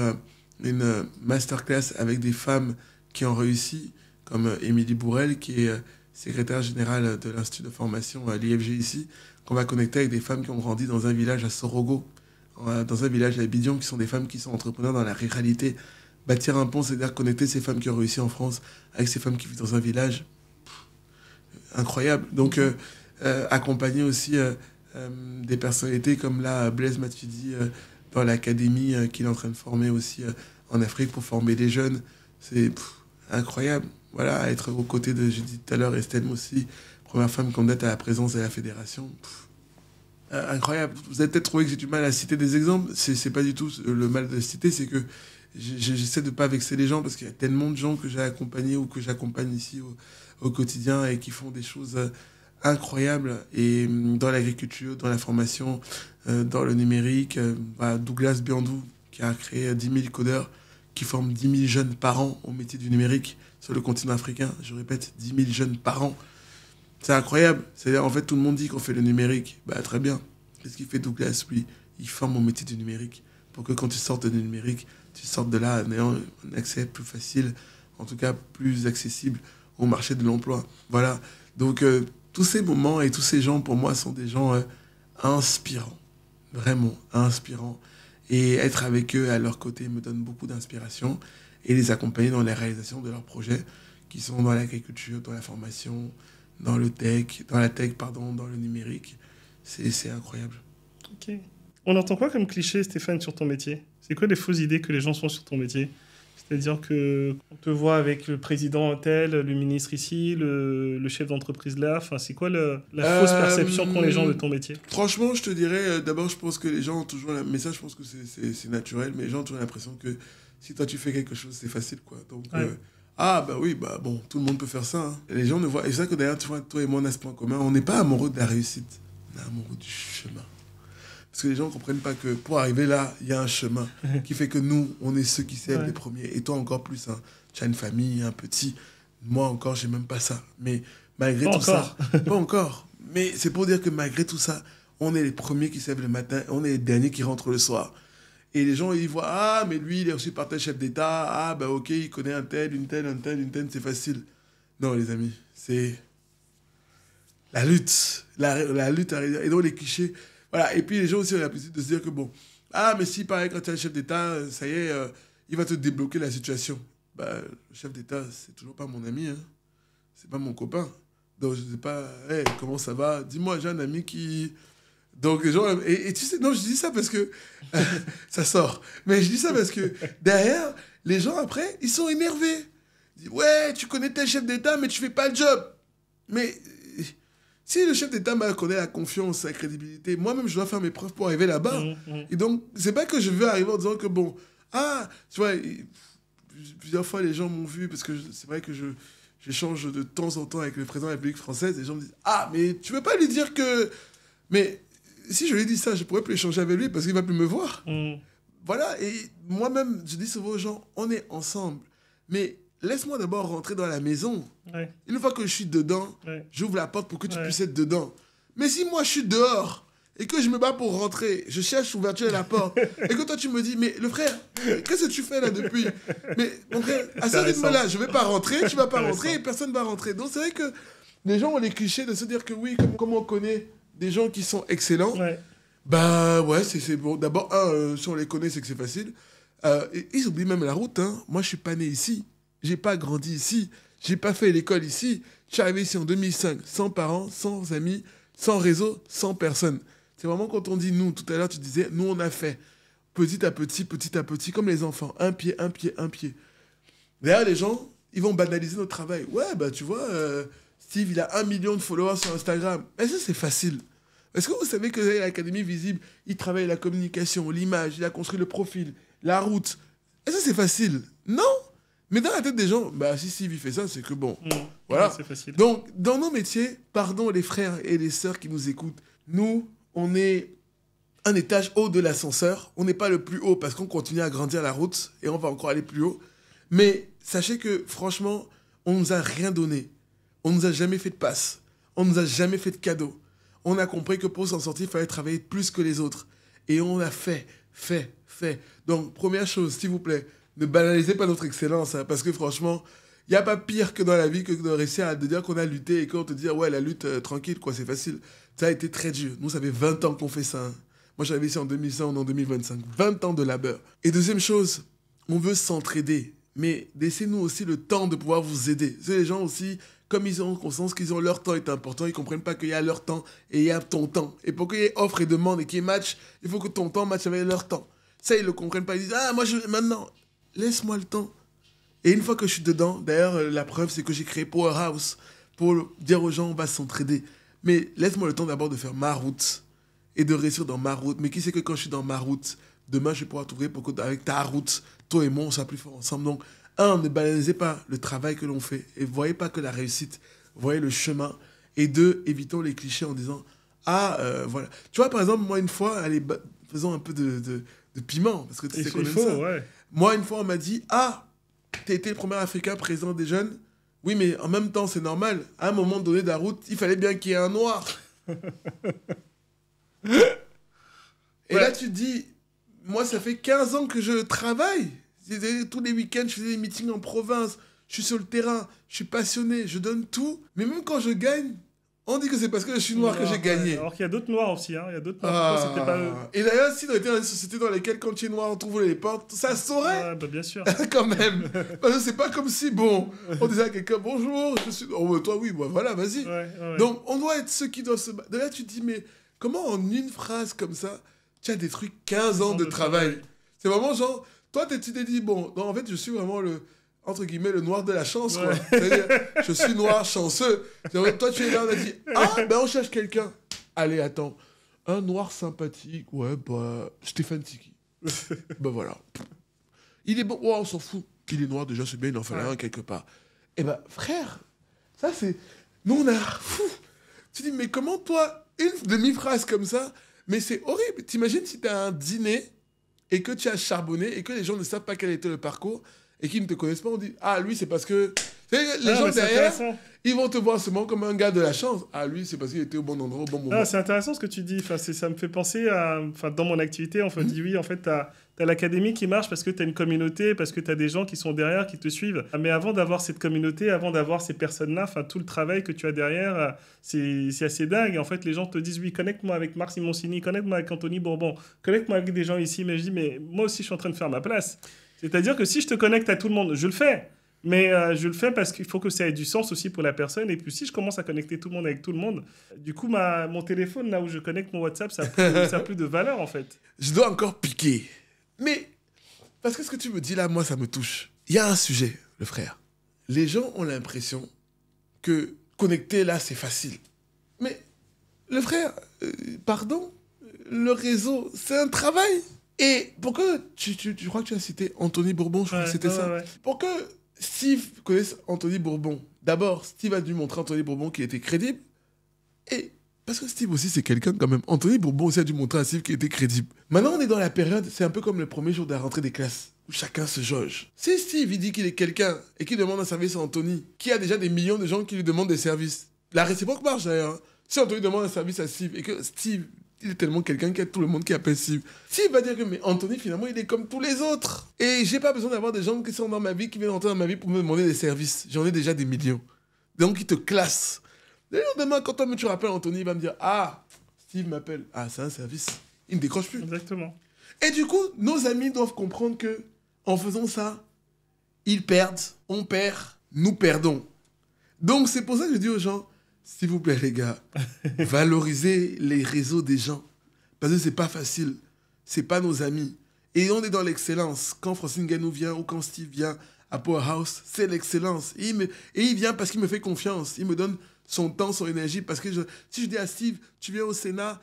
une masterclass avec des femmes qui ont réussi, comme Émilie Bourrel, qui est secrétaire générale de l'Institut de formation à l'IFG ici, qu'on va connecter avec des femmes qui ont grandi dans un village à Sorogo, dans un village à Abidjan, qui sont des femmes qui sont entrepreneurs dans la ruralité. Bâtir un pont, c'est-à-dire connecter ces femmes qui ont réussi en France avec ces femmes qui vivent dans un village. Incroyable. Donc, accompagner aussi des personnalités comme là, Blaise Matuidi, dans l'académie qu'il est en train de former aussi en Afrique pour former les jeunes. C'est incroyable. Voilà, être aux côtés de, j'ai dit tout à l'heure, Estelle Moussi, première femme candidate à la présidence de la fédération. Incroyable. Vous avez peut-être trouvé que j'ai du mal à citer des exemples. C'est pas du tout le mal de les citer, c'est que j'essaie de ne pas vexer les gens parce qu'il y a tellement de gens que j'ai accompagnés ou que j'accompagne ici au quotidien et qui font des choses incroyable. Et dans l'agriculture, dans la formation, dans le numérique, Douglas Biandou, qui a créé 10 000 codeurs, qui forment 10 000 jeunes par an au métier du numérique sur le continent africain. Je répète, 10 000 jeunes par an. C'est incroyable. C'est-à-dire, en fait, tout le monde dit qu'on fait le numérique. Très bien. Qu'est-ce qu'il fait Douglas, lui? Il forme au métier du numérique. Pour que quand tu sortes du numérique, tu sortes de là en ayant un accès plus facile, en tout cas plus accessible au marché de l'emploi. Voilà. Donc, tous ces moments et tous ces gens, pour moi, sont des gens inspirants. Vraiment inspirants. Et être avec eux à leur côté me donne beaucoup d'inspiration et les accompagner dans la réalisation de leurs projets qui sont dans l'agriculture, dans la formation, dans la tech, dans le numérique. C'est incroyable. Ok. On entend quoi comme cliché, Stéphane, sur ton métier? C'est quoi les fausses idées que les gens sont sur ton métier? C'est-à-dire qu'on te voit avec le président tel, le ministre ici, le chef d'entreprise là. Enfin, c'est quoi la fausse perception qu'ont les gens de ton métier? Franchement, je te dirais, d'abord, je pense que les gens ont toujours... Mais ça, je pense que c'est naturel, mais les gens ont toujours l'impression que si toi, tu fais quelque chose, c'est facile, quoi. Donc, bon, tout le monde peut faire ça. Hein. Les gens ne voient... Et c'est vrai que d'ailleurs, tu vois, toi et moi, on a ce point commun. On n'est pas amoureux de la réussite. On est amoureux du chemin. Parce que les gens ne comprennent pas que pour arriver là, il y a un chemin qui fait que nous, on est ceux qui servent les premiers. Et toi encore plus, hein. Tu as une famille, un petit. Moi encore, j'ai même pas ça. Mais malgré tout ça, pas encore. Mais c'est pour dire que malgré tout ça, on est les premiers qui servent le matin, on est les derniers qui rentrent le soir. Et les gens, ils voient, ah, mais lui, il est reçu par tel chef d'État. Ah, ok, il connaît un tel, une telle, c'est facile. Non, les amis, c'est la lutte. La lutte. Et donc, les clichés... Voilà, et puis les gens aussi ont l'habitude de se dire que mais si pareil, quand tu es un chef d'État, ça y est, il va te débloquer la situation. Le chef d'État, c'est toujours pas mon ami, hein. C'est pas mon copain. Donc je sais pas, comment ça va? Dis-moi, j'ai un ami qui... Donc les gens... Et tu sais, non, je dis ça parce que... ça sort. Mais je dis ça parce que derrière, les gens après, ils sont énervés. Ils disent, ouais, tu connais tel chef d'État, mais tu fais pas le job. Mais... Si le chef d'État m'a accordé la confiance, la crédibilité, moi-même, je dois faire mes preuves pour arriver là-bas. Et donc, c'est pas que je veux arriver en disant que tu vois, plusieurs fois, les gens m'ont vu, parce que c'est vrai que j'échange de temps en temps avec le président de la République française, et les gens me disent, mais tu veux pas lui dire que... Mais si je lui dis ça, je pourrais plus échanger avec lui parce qu'il va plus me voir. Voilà, et moi-même, je dis souvent aux gens, on est ensemble. Mais... laisse-moi d'abord rentrer dans la maison. Ouais. Une fois que je suis dedans, j'ouvre la porte pour que tu puisses être dedans. Mais si moi je suis dehors et que je me bats pour rentrer, je cherche l'ouverture de la porte, et que toi tu me dis, mais le frère, qu'est-ce que tu fais là depuis? Mais mon frère, à ce rythme-là, je ne vais pas rentrer, tu ne vas pas rentrer et personne ne va rentrer. Donc c'est vrai que les gens ont les clichés de se dire que oui, comme on connaît des gens qui sont excellents, c'est bon. D'abord, si on les connaît, c'est que c'est facile. Ils oublient même la route. Hein. Moi, je ne suis pas né ici. J'ai pas grandi ici, j'ai pas fait l'école ici. Je suis arrivé ici en 2005, sans parents, sans amis, sans réseau, sans personne. C'est vraiment quand on dit nous, tout à l'heure tu disais, nous on a fait petit à petit, comme les enfants, un pied. D'ailleurs les gens, ils vont banaliser notre travail. Ouais, tu vois, Steve, il a 1 million de followers sur Instagram. Mais ça c'est facile. Est-ce que vous savez que l'Académie Visible, il travaille la communication, l'image, il a construit le profil, la route. Est-ce que c'est facile? Non. Mais dans la tête des gens, si Steve fait ça, c'est que voilà. C'est facile. Donc, dans nos métiers, pardon les frères et les sœurs qui nous écoutent, nous, on est un étage haut de l'ascenseur. On n'est pas le plus haut parce qu'on continue à grandir la route et on va encore aller plus haut. Mais sachez que, franchement, on ne nous a rien donné. On ne nous a jamais fait de passe. On ne nous a jamais fait de cadeau. On a compris que pour s'en sortir, il fallait travailler plus que les autres. Et on a fait. Donc, première chose, s'il vous plaît, ne banalisez pas notre excellence, hein, parce que franchement, il n'y a pas pire que dans la vie que de réussir à dire qu'on a lutté et qu'on te dit, ouais, la lutte, tranquille, quoi, c'est facile. Ça a été très dur. Nous, ça fait 20 ans qu'on fait ça. Hein. Moi, j'arrive ici en 2100, on est en 2025. 20 ans de labeur. Et deuxième chose, on veut s'entraider, mais laissez-nous aussi le temps de pouvoir vous aider. Les gens aussi, comme ils ont conscience qu'ils ont leur temps est important, ils ne comprennent pas qu'il y a leur temps et il y a ton temps. Et pour qu'il y ait offre et demande et qu'il y ait match, il faut que ton temps matche avec leur temps. Ça, ils ne le comprennent pas. Ils disent, maintenant... Laisse-moi le temps. Et une fois que je suis dedans, d'ailleurs, la preuve, c'est que j'ai créé Powerhouse pour dire aux gens, on va s'entraider. Mais laisse-moi le temps d'abord de faire ma route et de réussir dans ma route. Mais qui sait que quand je suis dans ma route, demain, je vais pouvoir t'ouvrir pour que, avec ta route, toi et moi, on soit plus forts ensemble. Donc, ne banalisez pas le travail que l'on fait et voyez pas que la réussite, voyez le chemin. Et deux, évitons les clichés en disant ah, voilà. Tu vois, par exemple, moi, une fois, allez, faisons un peu de piment, parce que tu sais qu'on aime ça. Ouais. Moi, une fois, on m'a dit ah, t'as été le premier Africain président des jeunes. Oui, mais en même temps, c'est normal. À un moment donné de la route, il fallait bien qu'il y ait un noir. Et là, tu te dis, moi, ça fait 15 ans que je travaille. Tous les week-ends, je faisais des meetings en province. Je suis sur le terrain. Je suis passionné. Je donne tout. Mais même quand je gagne, on dit que c'est parce que je suis noir que j'ai gagné. Alors qu'il y a d'autres noirs aussi. Hein. Il y a d'autres noirs. C'était pas eux. Et d'ailleurs, si on était dans une société dans laquelle, quand tu es noir, on t'ouvre les portes, ça se saurait. Bah, bien sûr. Quand même. Parce que c'est pas comme si, bon, on disait à quelqu'un, bonjour, je suis... Oh, toi, oui, bah, voilà, vas-y. Donc, on doit être ceux qui doivent se battre. D'ailleurs, tu te dis, mais comment en une phrase comme ça, tu as détruit 15 ans de travail. C'est vraiment genre, toi, tu t'es dit, bon, non, en fait, je suis vraiment le, entre guillemets, le noir de la chance, quoi. C'est-à-dire, je suis noir chanceux. Toi, tu es là, on a dit, ah, ben on cherche quelqu'un. Allez, attends. Un noir sympathique, ouais, bah, Stéphane Tiki. Ben voilà. Il est bon, ouais, on s'en fout. Il est noir, déjà, c'est bien, il en fallait un quelque part. Eh ben, frère, ça, c'est... Nous, on a... Fou. Tu dis, mais comment, toi, une demi-phrase comme ça, mais c'est horrible. T'imagines si t'as un dîner et que tu as charbonné et que les gens ne savent pas quel était le parcours et qu'ils ne te connaissent pas, on dit, ah, lui, c'est parce que... Les gens derrière, ils vont te voir seulement comme un gars de la chance. Ah, lui, c'est parce qu'il était au bon endroit, au bon moment. Ah, c'est intéressant ce que tu dis. Enfin, ça me fait penser à... Enfin, dans mon activité, on me dit, oui, en fait, t'as l'académie qui marche parce que t'as une communauté, parce que t'as des gens qui sont derrière, qui te suivent. Mais avant d'avoir cette communauté, avant d'avoir ces personnes-là, enfin, tout le travail que tu as derrière, c'est assez dingue. En fait, les gens te disent, oui, connecte-moi avec Marc Simoncini, connecte-moi avec Anthony Bourbon, connecte-moi avec des gens ici. Mais je dis, mais moi aussi, je suis en train de faire ma place. C'est-à-dire que si je te connecte à tout le monde, je le fais. Mais je le fais parce qu'il faut que ça ait du sens aussi pour la personne. Et puis si je commence à connecter tout le monde avec tout le monde, du coup, mon téléphone, là où je connecte mon WhatsApp, ça a plus de valeur, en fait. Je dois encore piquer. Mais, parce que ce que tu me dis là, moi, ça me touche. Il y a un sujet, le frère. Les gens ont l'impression que connecter là, c'est facile. Mais, le frère, pardon, le réseau, c'est un travail. Et pourquoi tu crois que tu as cité Anthony Bourbon, je crois que c'était ça. Pour que Steve connaisse Anthony Bourbon, d'abord, Steve a dû montrer à Anthony Bourbon qu'il était crédible. Et parce que Steve aussi, c'est quelqu'un quand même. Anthony Bourbon aussi a dû montrer à Steve qu'il était crédible. Maintenant, on est dans la période, c'est un peu comme le premier jour de la rentrée des classes, où chacun se jauge. Si Steve, il dit qu'il est quelqu'un et qu'il demande un service à Anthony, qui a déjà des millions de gens qui lui demandent des services, la réciproque marche d'ailleurs. Hein. Si Anthony demande un service à Steve et que Steve, il est tellement quelqu'un qu'il y a tout le monde qui appelle Steve. Steve va dire que, mais Anthony, finalement, il est comme tous les autres. Et j'ai pas besoin d'avoir des gens qui sont dans ma vie, qui viennent entrer dans ma vie pour me demander des services. J'en ai déjà des millions. Donc, ils te classent. D'ailleurs, demain, quand toi, tu rappelles Anthony, il va me dire, ah, Steve m'appelle. Ah, c'est un service. Il ne décroche plus. Exactement. Et du coup, nos amis doivent comprendre que, en faisant ça, ils perdent, on perd, nous perdons. Donc, c'est pour ça que je dis aux gens, s'il vous plaît, les gars, valorisez les réseaux des gens. Parce que c'est pas facile. C'est pas nos amis. Et on est dans l'excellence. Quand Francine Ganou vient ou quand Steve vient à Powerhouse, c'est l'excellence. Et il vient parce qu'il me fait confiance. Il me donne son temps, son énergie. Parce que si je dis à Steve, tu viens au Sénat,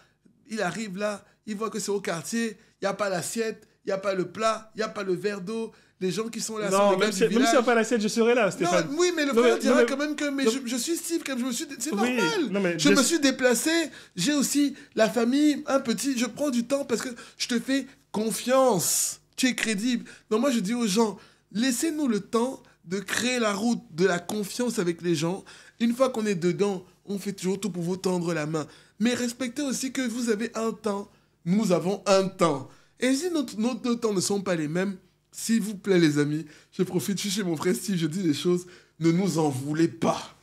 il arrive là, il voit que c'est au quartier, il n'y a pas l'assiette, il n'y a pas le plat, il n'y a pas le verre d'eau. Les gens qui sont là, non, même s'il n'y a pas l'assiette, je serai là, Stéphane. Non, oui, mais le frère dira quand même que je suis Steve, quand c'est normal. Je me suis déplacé, j'ai aussi la famille, un petit, je prends du temps parce que je te fais confiance. Tu es crédible. Donc moi, je dis aux gens, laissez-nous le temps de créer la route de la confiance avec les gens. Une fois qu'on est dedans, on fait toujours tout pour vous tendre la main. Mais respectez aussi que vous avez un temps, nous avons un temps. Et si nos deux temps ne sont pas les mêmes, s'il vous plaît, les amis, je profite, je suis chez mon frère Steve, je dis des choses, ne nous en voulez pas.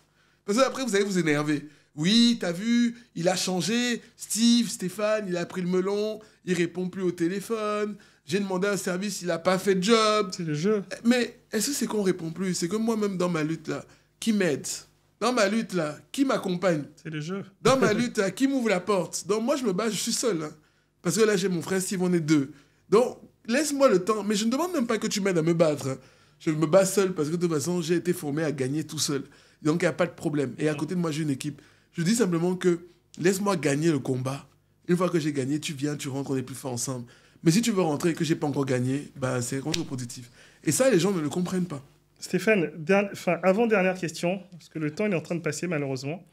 Parce que après, vous allez vous énerver. Oui, t'as vu, il a changé, Stéphane, il a pris le melon, il répond plus au téléphone, j'ai demandé un service, il a pas fait de job. C'est le jeu. Mais est-ce que c'est qu'on répond plus? C'est que moi-même, dans ma lutte, là, qui m'aide? Dans ma lutte, là, qui m'accompagne? C'est le jeu. Dans ma lutte, là, qui m'ouvre la porte? Donc moi, je me bats, je suis seul. Hein. Parce que là, j'ai mon frère Steve, on est deux. Donc, laisse-moi le temps. Mais je ne demande même pas que tu m'aides à me battre. Hein. Je me bats seul parce que de toute façon, j'ai été formé à gagner tout seul. Donc, il n'y a pas de problème. Et à côté de moi, j'ai une équipe. Je dis simplement que laisse-moi gagner le combat. Une fois que j'ai gagné, tu viens, tu rentres, on est plus fort ensemble. Mais si tu veux rentrer et que je n'ai pas encore gagné, ben, c'est contre-productif. Et ça, les gens ne le comprennent pas. Stéphane, avant-dernière question, parce que le temps il est en train de passer malheureusement.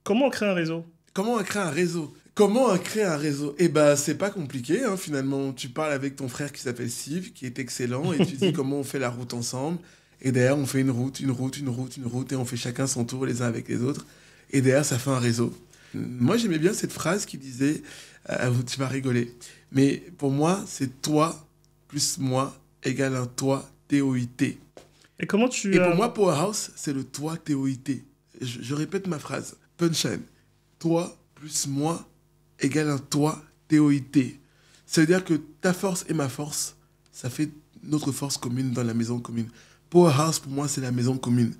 Comment on crée un réseau? Comment créer un réseau? Comment créer un réseau? Eh ben, c'est pas compliqué, hein, finalement. Tu parles avec ton frère qui s'appelle Steve, qui est excellent, et tu dis comment on fait la route ensemble. Et derrière, on fait une route, et on fait chacun son tour les uns avec les autres. Et derrière, ça fait un réseau. Moi, j'aimais bien cette phrase qui disait, tu vas rigoler, mais pour moi, c'est toi plus moi égale un toi, T-O-I-T. Et comment tu... Et pour moi, Powerhouse, c'est le toi, T-O-I-T. Je répète ma phrase. Punchline. Toi plus moi égale un toi, T-O-I-T. Ça veut dire que ta force et ma force, ça fait notre force commune dans la maison commune. Powerhouse, pour moi, c'est la maison commune.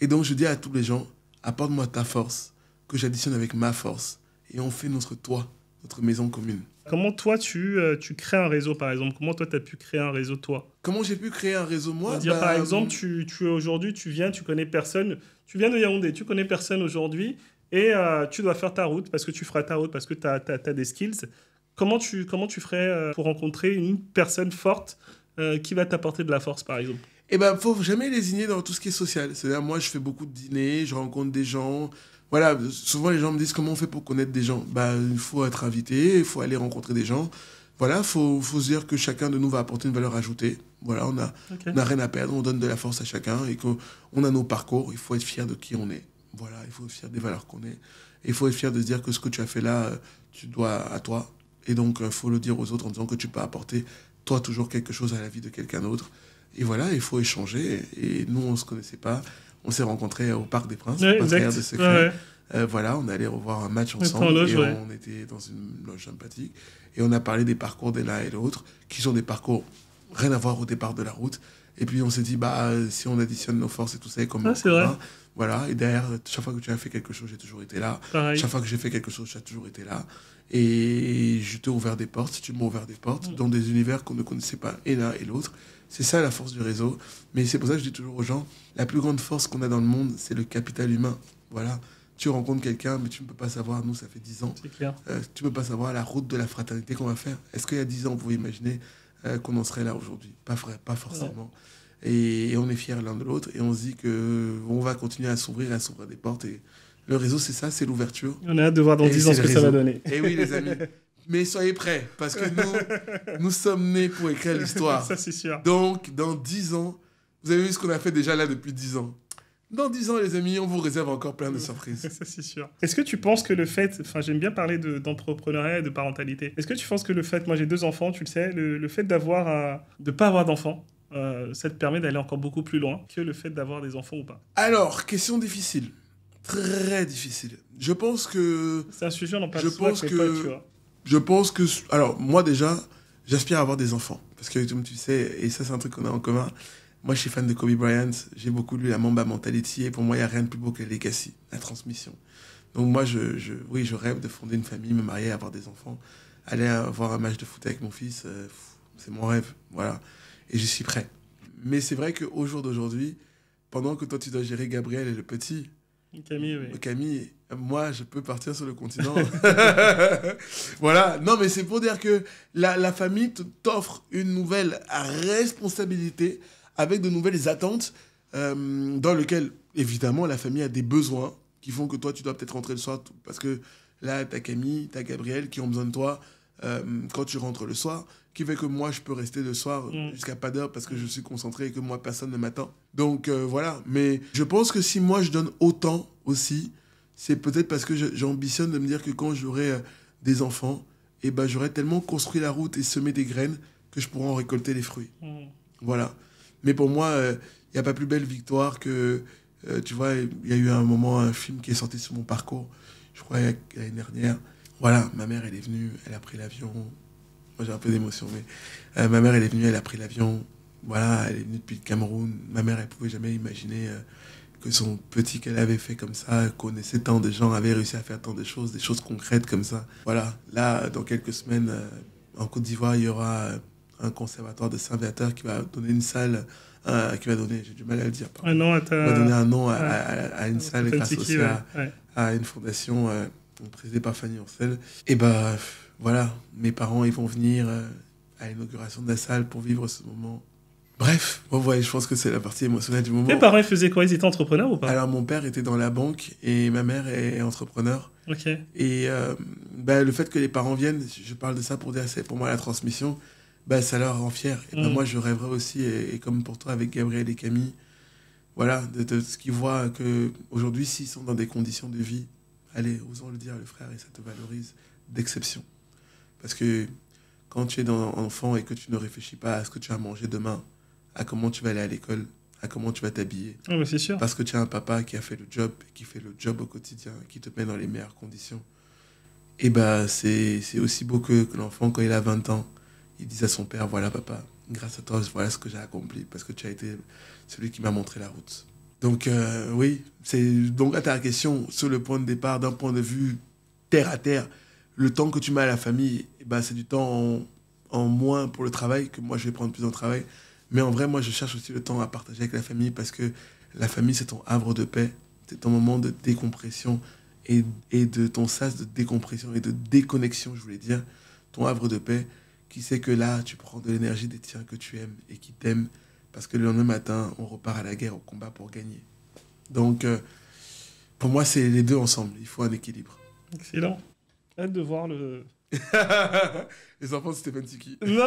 Et donc, je dis à tous les gens, apporte-moi ta force, que j'additionne avec ma force. Et on fait notre toi, notre maison commune. Comment toi, tu crées un réseau, par exemple? Comment toi, tu as pu créer un réseau, toi? Comment j'ai pu créer un réseau, moi? On va dire, par exemple, aujourd'hui, tu viens, tu connais personne. Tu viens de Yaoundé, tu connais personne aujourd'hui. Et tu dois faire ta route parce que tu feras ta route, parce que tu as des skills. Comment tu ferais pour rencontrer une personne forte qui va t'apporter de la force, par exemple? Eh ben, faut jamais lésigner dans tout ce qui est social. C'est-à-dire, moi, je fais beaucoup de dîners, je rencontre des gens. Voilà, souvent les gens me disent comment on fait pour connaître des gens. Bah, il faut être invité, il faut aller rencontrer des gens. Voilà, faut se dire que chacun de nous va apporter une valeur ajoutée. Voilà, on n'a rien à perdre, on donne de la force à chacun et qu'on a nos parcours. Il faut être fier de qui on est. Voilà, il faut être fier des valeurs qu'on est. Et il faut être fier de se dire que ce que tu as fait là, tu dois à toi. Et donc, il faut le dire aux autres en disant que tu peux apporter, toi, toujours quelque chose à la vie de quelqu'un d'autre. Et voilà, il faut échanger. Et nous, on ne se connaissait pas. On s'est rencontrés au Parc des Princes, Ouais, au exact. Théâtre de Secret. Ouais. Voilà, on allait revoir un match ensemble. Loge, ouais. On était dans une loge sympathique. Et on a parlé des parcours de l'un et de l'autre, qui sont des parcours rien à voir au départ de la route. Et puis on s'est dit, bah, si on additionne nos forces et tout ça, et comme c'est vrai. Voilà, et derrière, chaque fois que tu as fait quelque chose, j'ai toujours été là. Pareil. Chaque fois que j'ai fait quelque chose, j'ai toujours été là. Et je t'ai ouvert des portes, tu m'as ouvert des portes dans des univers qu'on ne connaissait pas, et l'un et l'autre. C'est ça la force du réseau. Mais c'est pour ça que je dis toujours aux gens, la plus grande force qu'on a dans le monde, c'est le capital humain. Voilà. Tu rencontres quelqu'un, mais tu ne peux pas savoir, nous, ça fait 10 ans. C'est clair. Tu ne peux pas savoir la route de la fraternité qu'on va faire. Est-ce qu'il y a 10 ans, vous pouvez imaginer qu'on en serait là aujourd'hui? Pas forcément. Et on est fiers l'un de l'autre et on se dit qu'on va continuer à s'ouvrir des portes. Et le réseau, c'est ça, c'est l'ouverture. On a hâte de voir dans 10 ans ce que ça va donner. Et oui, les amis. Mais soyez prêts, parce que nous sommes nés pour écrire l'histoire. Ça, c'est sûr. Donc, dans 10 ans, vous avez vu ce qu'on a fait déjà là depuis 10 ans. Dans 10 ans, les amis, on vous réserve encore plein de surprises. Ça, c'est sûr. Est-ce que tu penses que le fait... Enfin, j'aime bien parler d'entrepreneuriat et de parentalité. Est-ce que tu penses que le fait... Moi, j'ai 2 enfants, tu le sais. Le fait de ne pas avoir d'enfants, ça te permet d'aller encore beaucoup plus loin que le fait d'avoir des enfants ou pas? Alors, question difficile. Très difficile. Je pense que... C'est un sujet, on en parle souvent avec mes potes, tu vois. Je pense que... Alors, moi, déjà, j'aspire à avoir des enfants. Parce que, comme tu sais, et ça, c'est un truc qu'on a en commun... Moi, je suis fan de Kobe Bryant. J'ai beaucoup lu la Mamba Mentality. Et pour moi, il n'y a rien de plus beau que la legacy, la transmission. Donc moi, je rêve de fonder une famille, me marier, avoir des enfants. Aller voir un match de foot avec mon fils, c'est mon rêve. Voilà. Et je suis prêt. Mais c'est vrai qu'au jour d'aujourd'hui, pendant que toi, tu dois gérer Gabriel et le petit... Camille, oui. Camille, moi, je peux partir sur le continent. Voilà. Non, mais c'est pour dire que la famille t'offre une nouvelle responsabilité avec de nouvelles attentes dans lesquelles, évidemment, la famille a des besoins qui font que toi, tu dois peut-être rentrer le soir parce que là, t'as Camille, t'as Gabriel qui ont besoin de toi quand tu rentres le soir, qui fait que moi, je peux rester le soir jusqu'à pas d'heure parce que je suis concentré et que moi, personne ne m'attend. Donc, voilà. Mais je pense que si moi, je donne autant aussi, c'est peut-être parce que j'ambitionne de me dire que quand j'aurai des enfants, eh ben, j'aurai tellement construit la route et semé des graines que je pourrai en récolter les fruits. Voilà. Mais pour moi, il n'y a pas plus belle victoire que... tu vois, il y a eu un moment, un film qui est sorti sur mon parcours, je crois, l'année dernière. Voilà, ma mère, elle est venue, elle a pris l'avion. Moi, j'ai un peu d'émotion, mais... ma mère, elle est venue, elle a pris l'avion. Voilà, elle est venue depuis le Cameroun. Ma mère, elle ne pouvait jamais imaginer que son petit qu'elle avait fait comme ça, connaissait tant de gens, avait réussi à faire tant de choses, des choses concrètes comme ça. Voilà, là, dans quelques semaines, en Côte d'Ivoire, il y aura... un conservatoire de Saint-Viateur qui va donner une salle, qui va donner, j'ai du mal à le dire, un nom va donner un nom à une salle grâce aussi ouais. à une fondation présidée par Fanny Ancel. Et bah voilà, mes parents ils vont venir à l'inauguration de la salle pour vivre ce moment Bref, bon, ouais, je pense que c'est la partie émotionnelle du moment. Tes parents, ils faisaient quoi? Ils étaient entrepreneurs ou pas? Alors, mon père était dans la banque et ma mère est entrepreneur. Ok. Et le fait que les parents viennent, je parle de ça pour dire c'est pour moi la transmission, ça leur rend fier. Et moi, je rêverais aussi, et comme pour toi avec Gabriel et Camille, voilà, de ce qu'ils voient qu'aujourd'hui, s'ils sont dans des conditions de vie, allez, osons le dire, le frère, et ça te valorise d'exception. Parce que quand tu es enfant et que tu ne réfléchis pas à ce que tu vas manger demain, à comment tu vas aller à l'école, à comment tu vas t'habiller. Oh, mais c'est sûr. Parce que tu as un papa qui a fait le job, qui fait le job au quotidien, qui te met dans les meilleures conditions. Et c'est aussi beau que l'enfant, quand il a 20 ans, il dise à son père, voilà papa, grâce à toi, voilà ce que j'ai accompli, parce que tu as été celui qui m'a montré la route. Donc oui, donc à ta question, sur le point de départ, d'un point de vue terre à terre, le temps que tu mets à la famille, c'est du temps en moins pour le travail, que moi je vais prendre plus en travail. Mais en vrai, moi je cherche aussi le temps à partager avec la famille, parce que la famille c'est ton havre de paix, c'est ton moment de décompression et de ton sas de décompression et de déconnexion, je voulais dire, ton havre de paix, qui sait que là tu prends de l'énergie des tiens que tu aimes et qui t'aiment, parce que le lendemain matin, on repart à la guerre, au combat pour gagner. Donc, pour moi, c'est les deux ensemble. Il faut un équilibre. Excellent. Hâte de voir le... Les enfants de Stephen Tiki. Non,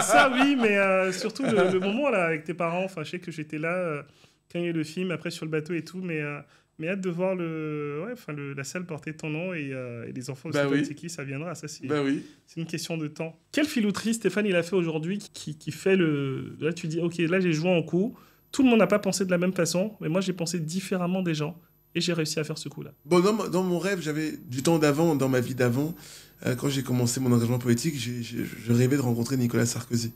ça oui, mais surtout le moment là avec tes parents. Enfin, je sais que j'étais là quand il y a eu le film, après sur le bateau et tout, mais hâte de voir la salle porter ton nom et les enfants de Stephen Tiki, ça viendra. Ça, c'est une question de temps. Quelle filouterie Stéphane il a fait aujourd'hui qui fait le... Là, tu dis, ok, là j'ai joué en coup. Tout le monde n'a pas pensé de la même façon, mais moi j'ai pensé différemment des gens. Et j'ai réussi à faire ce coup-là. Bon, dans mon rêve, j'avais du temps d'avant, dans ma vie d'avant, quand j'ai commencé mon engagement politique, je rêvais de rencontrer Nicolas Sarkozy.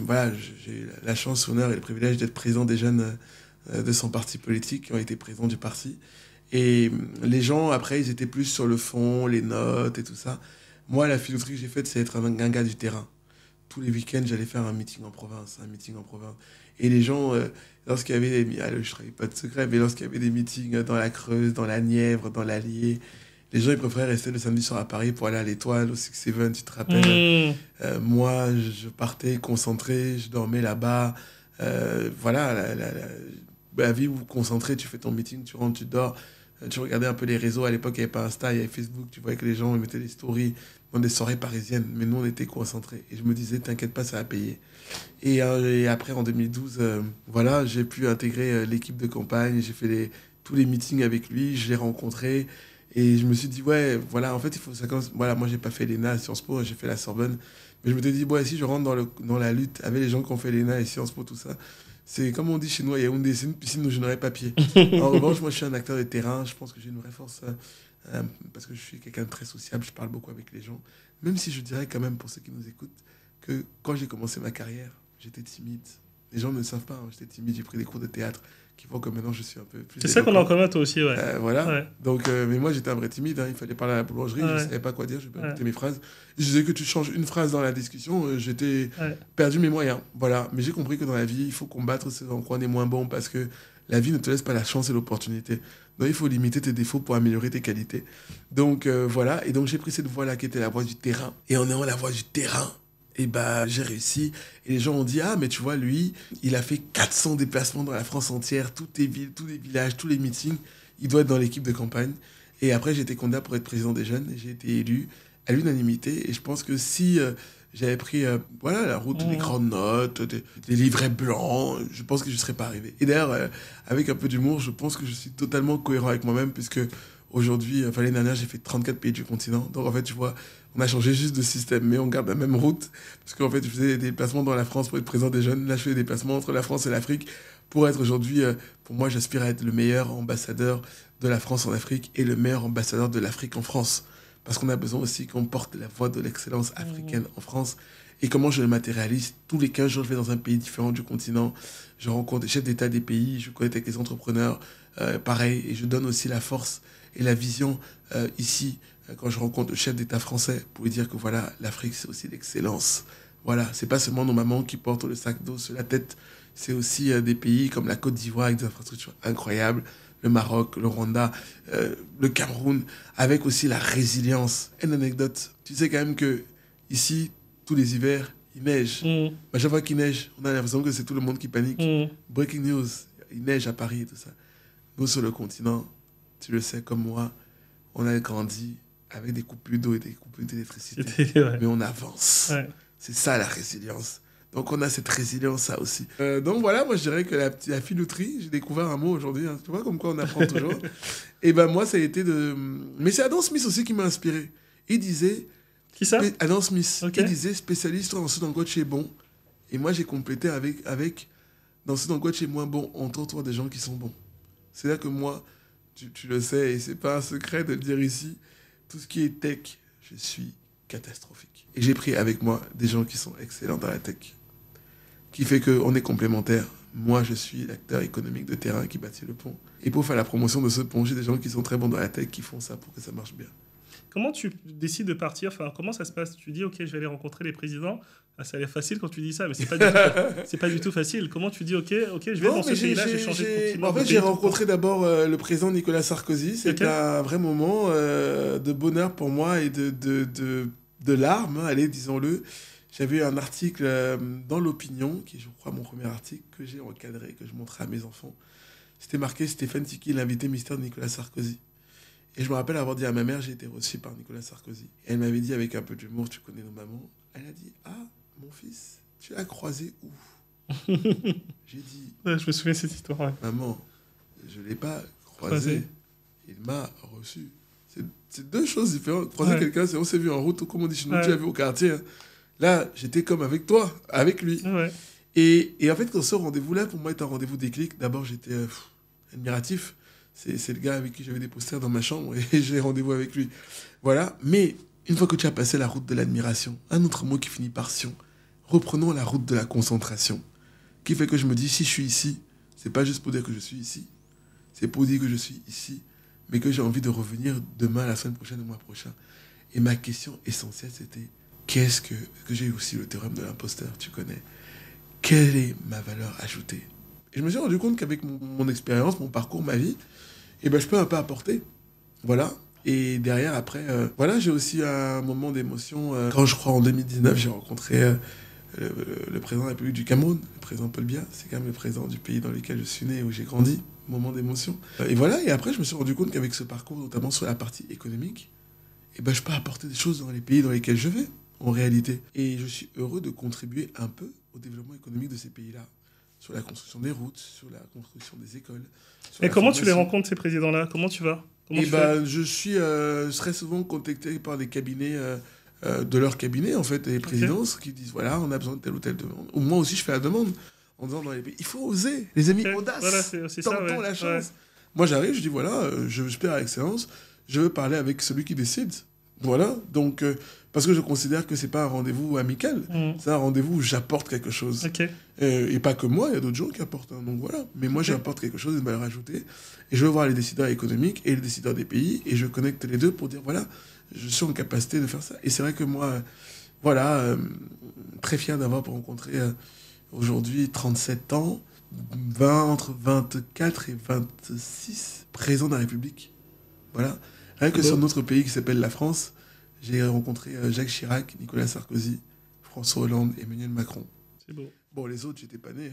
Voilà, j'ai eu la chance, l'honneur et le privilège d'être président des jeunes de son parti politique, qui ont été présidents du parti. Et les gens, après, ils étaient plus sur le fond, les notes et tout ça. Moi, la filouterie que j'ai faite, c'est être un gars du terrain. Tous les week-ends, j'allais faire un meeting en province. Et les gens, lorsqu'il y avait des... je ne travaille pas de secret, mais lorsqu'il y avait des meetings dans la Creuse, dans la Nièvre, dans l'Allier, les gens, ils préféraient rester le samedi soir à Paris pour aller à l'Étoile, au 6-7, tu te rappelles. Moi, je partais concentré, je dormais là-bas. Voilà, la vie où concentré, tu fais ton meeting, tu rentres, tu dors. Tu regardais un peu les réseaux. À l'époque, il n'y avait pas Insta, il y avait Facebook. Tu voyais que les gens mettaient des stories dans des soirées parisiennes. Mais nous, on était concentrés. Et je me disais, t'inquiète pas, ça va payer. Et après, en 2012, voilà, j'ai pu intégrer l'équipe de campagne. J'ai fait tous les meetings avec lui. Je l'ai rencontré. Et je me suis dit, ouais, voilà, en fait, il faut ça commence. Voilà, moi, j'ai pas fait l'ENA, Sciences Po, j'ai fait la Sorbonne. Mais je me suis dit, ouais, si je rentre dans la lutte avec les gens qui ont fait l'ENA et Sciences Po, tout ça, c'est comme on dit chez nous, il y a c'est une piscine où je n'aurais pas pied. En revanche, moi, je suis un acteur de terrain. Je pense que j'ai une vraie force parce que je suis quelqu'un de très sociable. Je parle beaucoup avec les gens. Même si je dirais quand même, pour ceux qui nous écoutent, que quand j'ai commencé ma carrière, j'étais timide. Les gens ne le savent pas, hein, j'étais timide. J'ai pris des cours de théâtre qui font que maintenant, je suis un peu plus... C'est ça qu'on a en commun, toi aussi, ouais. Voilà. Ouais. Donc, mais moi, j'étais un vrai timide. Hein. Il fallait parler à la boulangerie. Je ne savais pas quoi dire. Je répétais mes phrases. Je disais que tu changes une phrase dans la discussion. J'étais perdu mes moyens. Voilà. Mais j'ai compris que dans la vie, il faut combattre ce en quoi on est moins bon parce que la vie ne te laisse pas la chance et l'opportunité. Donc, il faut limiter tes défauts pour améliorer tes qualités. Donc, voilà. Et donc, j'ai pris cette voie-là qui était la voie du terrain. Et en ayant la voie du terrain, et j'ai réussi. Et les gens ont dit, ah, mais tu vois, lui, il a fait 400 déplacements dans la France entière, toutes les villes, tous les villages, tous les meetings. Il doit être dans l'équipe de campagne. Et après, j'ai été candidat pour être président des jeunes. Et j'ai été élu à l'unanimité. Et je pense que si j'avais pris la route des grandes notes, des livrets blancs, je pense que je ne serais pas arrivé. Et d'ailleurs, avec un peu d'humour, je pense que je suis totalement cohérent avec moi-même, puisque aujourd'hui, l'année dernière, j'ai fait 34 pays du continent. Donc, en fait, tu vois, on a changé juste de système, mais on garde la même route. Parce qu'en fait, je faisais des déplacements dans la France pour être président des jeunes. Là, je fais des déplacements entre la France et l'Afrique pour être aujourd'hui, pour moi, j'aspire à être le meilleur ambassadeur de la France en Afrique et le meilleur ambassadeur de l'Afrique en France. Parce qu'on a besoin aussi qu'on porte la voix de l'excellence africaine en France. Et comment je le matérialise? Tous les 15 jours, je vais dans un pays différent du continent. Je rencontre des chefs d'État des pays, je connecte avec les entrepreneurs, pareil. Et je donne aussi la force et la vision ici, quand je rencontre le chef d'État français, pour lui dire que voilà, l'Afrique, c'est aussi l'excellence. Voilà, c'est pas seulement nos mamans qui portent le sac d'eau sur la tête, c'est aussi des pays comme la Côte d'Ivoire avec des infrastructures incroyables, le Maroc, le Rwanda, le Cameroun, avec aussi la résilience. Une anecdote, tu sais quand même que ici, tous les hivers, il neige. À chaque fois qu'il neige, on a l'impression que c'est tout le monde qui panique. Breaking news, il neige à Paris et tout ça. Nous, sur le continent, tu le sais comme moi, on a grandi avec des coupures d'eau et des coupures d'électricité. Mais on avance. Ouais. C'est ça la résilience. Donc on a cette résilience, ça aussi. Donc voilà, moi je dirais que la filouterie, j'ai découvert un mot aujourd'hui, hein, tu vois, comme quoi on apprend toujours. Et ben moi, ça a été de... Mais c'est Adam Smith aussi qui m'a inspiré. Il disait... Qui ça? Adam Smith. Okay. Il disait spécialiste dans ce dont quoi tu es bon. Et moi j'ai complété avec dans ce dont quoi tu es moins bon, entoure-toi des gens qui sont bons. C'est là que moi, tu le sais, et c'est pas un secret de le dire ici, tout ce qui est tech, je suis catastrophique. Et j'ai pris avec moi des gens qui sont excellents dans la tech. Qui fait qu'on est complémentaires. Moi, je suis l'acteur économique de terrain qui bâtit le pont. Et pour faire la promotion de ce pont, j'ai des gens qui sont très bons dans la tech, qui font ça pour que ça marche bien. Comment tu décides de partir? Enfin, comment ça se passe? Tu dis, OK, je vais aller rencontrer les présidents. Ah, ça a l'air facile quand tu dis ça, mais c'est pas du tout facile. Comment tu dis, OK, je vais dans ce pays-là, j'ai changé de continent. En fait, j'ai rencontré d'abord le président Nicolas Sarkozy. C'était un vrai moment de bonheur pour moi et de larmes, hein, allez, disons-le. J'avais un article dans l'Opinion, qui est, je crois, mon premier article, que j'ai encadré, que je montrais à mes enfants. C'était marqué Stéphane Tiki, l'invité mystère de Nicolas Sarkozy. Et je me rappelle avoir dit à ma mère, j'ai été reçu par Nicolas Sarkozy. Et elle m'avait dit avec un peu d'humour, tu connais nos mamans. Elle a dit, ah, mon fils, tu l'as croisé où? J'ai dit... Ouais, je me souviens de cette histoire. Ouais. Maman, je ne l'ai pas croisé. Il m'a reçu. C'est deux choses différentes. Croiser quelqu'un, c'est on s'est vu en route, comme on dit chez nous, tu l'as vu au quartier. Hein. Là, j'étais comme avec toi, avec lui. Ouais. Et en fait, quand ce rendez-vous-là, pour moi, était un rendez-vous déclic. D'abord, j'étais admiratif. C'est le gars avec qui j'avais des posters dans ma chambre et j'ai rendez-vous avec lui. Voilà. Mais une fois que tu as passé la route de l'admiration, un autre mot qui finit par sion, reprenons la route de la concentration. Qui fait que je me dis, si je suis ici, c'est pas juste pour dire que je suis ici. C'est pour dire que je suis ici, mais que j'ai envie de revenir demain, la semaine prochaine, le mois prochain. Et ma question essentielle, c'était, qu'est-ce que j'ai aussi le théorème de l'imposteur, tu connais. Quelle est ma valeur ajoutée? Et je me suis rendu compte qu'avec mon expérience, mon parcours, ma vie, eh ben, je peux un peu apporter. Voilà. Et derrière, après, voilà, j'ai aussi un moment d'émotion. Quand je crois en 2019, j'ai rencontré le président de la République du Cameroun, le président Paul Biya. C'est quand même le président du pays dans lequel je suis né, où j'ai grandi. Moment d'émotion. Et voilà, et après, je me suis rendu compte qu'avec ce parcours, notamment sur la partie économique, eh ben, je peux apporter des choses dans les pays dans lesquels je vais, en réalité. Et je suis heureux de contribuer un peu au développement économique de ces pays-là. Sur la construction des routes, sur la construction des écoles. Et comment tu les rencontres, ces présidents-là? Comment tu vas? Je serai souvent contacté par des cabinets, de leur cabinet, en fait, des présidences qui disent, voilà, on a besoin de telle ou telle demande. Ou moi aussi, je fais la demande. En disant dans les pays, il faut oser, les amis, audace. Voilà, c'est tentons la chance. Moi, j'arrive, je dis, voilà, j'espère à l'excellence, je veux parler avec celui qui décide. Voilà, donc, parce que je considère que c'est pas un rendez-vous amical, c'est un rendez-vous où j'apporte quelque chose. Et pas que moi, il y a d'autres gens qui apportent. Hein, donc voilà, mais moi, j'apporte quelque chose, une valeur ajoutée. Et je veux voir les décideurs économiques et les décideurs des pays, et je connecte les deux pour dire, voilà, je suis en capacité de faire ça. Et c'est vrai que moi, voilà, très fier d'avoir rencontré aujourd'hui 37 ans, entre 24 et 26 présidents de la République. Voilà. Rien que sur notre pays qui s'appelle la France, j'ai rencontré Jacques Chirac, Nicolas Sarkozy, François Hollande, Emmanuel Macron. C'est beau. Bon, les autres, j'étais pas né.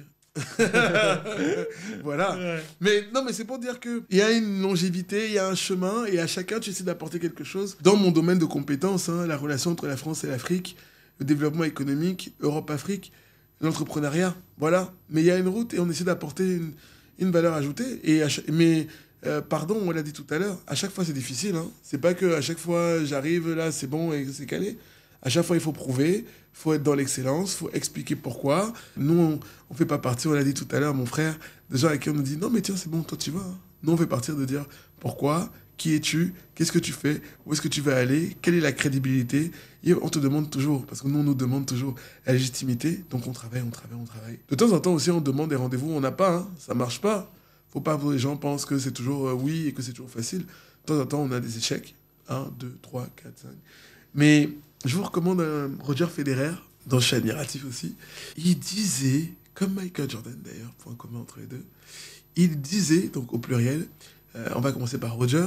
Voilà. Ouais. Mais non, mais c'est pour dire qu'il y a une longévité, il y a un chemin, et à chacun, tu essaies d'apporter quelque chose. Dans mon domaine de compétences, hein, la relation entre la France et l'Afrique, le développement économique, Europe-Afrique, l'entrepreneuriat, voilà. Mais il y a une route et on essaie d'apporter une valeur ajoutée. Pardon, on l'a dit tout à l'heure, à chaque fois c'est difficile. Hein. C'est pas qu'à chaque fois j'arrive là, c'est bon et c'est calé. À chaque fois il faut prouver, il faut être dans l'excellence, il faut expliquer pourquoi. Nous, on fait pas partie, on l'a dit tout à l'heure, mon frère, des gens avec qui on nous dit non mais tiens c'est bon, toi tu vas. Hein. Nous on fait partir de dire pourquoi, qui es-tu, qu'est-ce que tu fais, où est-ce que tu vas aller, quelle est la crédibilité. Et on te demande toujours, parce que nous on nous demande toujours la légitimité, donc on travaille. De temps en temps aussi on demande des rendez-vous, on n'a pas, hein, ça marche pas. Faut pas que les gens pensent que c'est toujours oui et que c'est toujours facile. De temps en temps, on a des échecs. 1, 2, 3, 4, 5. Mais je vous recommande Roger Federer, dans le chat admiratif aussi. Il disait, comme Michael Jordan d'ailleurs, point commun entre les deux, il disait, donc au pluriel, on va commencer par Roger,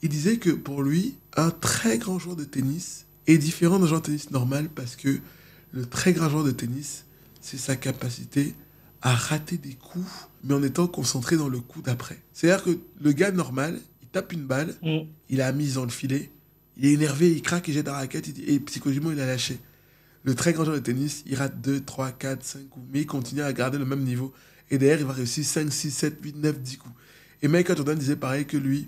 il disait que pour lui, un très grand joueur de tennis est différent d'un joueur de tennis normal parce que le très grand joueur de tennis, c'est sa capacité à rater des coups, mais en étant concentré dans le coup d'après. C'est-à-dire que le gars normal, il tape une balle, il a mise dans le filet, il est énervé, il craque, il jette la raquette, et psychologiquement, il a lâché. Le très grand joueur de tennis, il rate 2, 3, 4, 5 coups, mais il continue à garder le même niveau. Et derrière, il va réussir 5, 6, 7, 8, 9, 10 coups. Et Michael Jordan disait pareil que lui,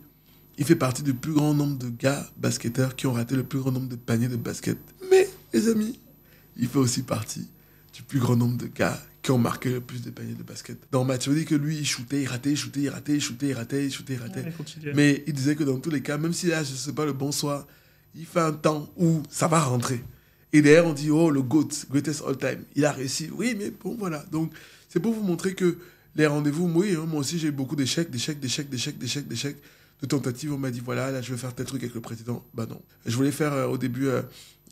il fait partie du plus grand nombre de gars basketteurs qui ont raté le plus grand nombre de paniers de basket. Mais, les amis, il fait aussi partie du plus grand nombre de gars qui ont marqué le plus de paniers de basket. Dans le match, on dit que lui, il shootait, il ratait, il shootait, il ratait, il shootait, il ratait, il shootait, il ratait. Mais il disait que dans tous les cas, même si là, je ne sais pas, le bon soir, il fait un temps où ça va rentrer. Et derrière, on dit, oh, le GOAT, greatest all time. Il a réussi. Oui, mais bon, voilà. Donc, c'est pour vous montrer que les rendez-vous, oui, hein, moi aussi, j'ai eu beaucoup d'échecs, de tentatives. On m'a dit, voilà, là, je vais faire tel truc avec le président. Bah non. Je voulais faire, au début,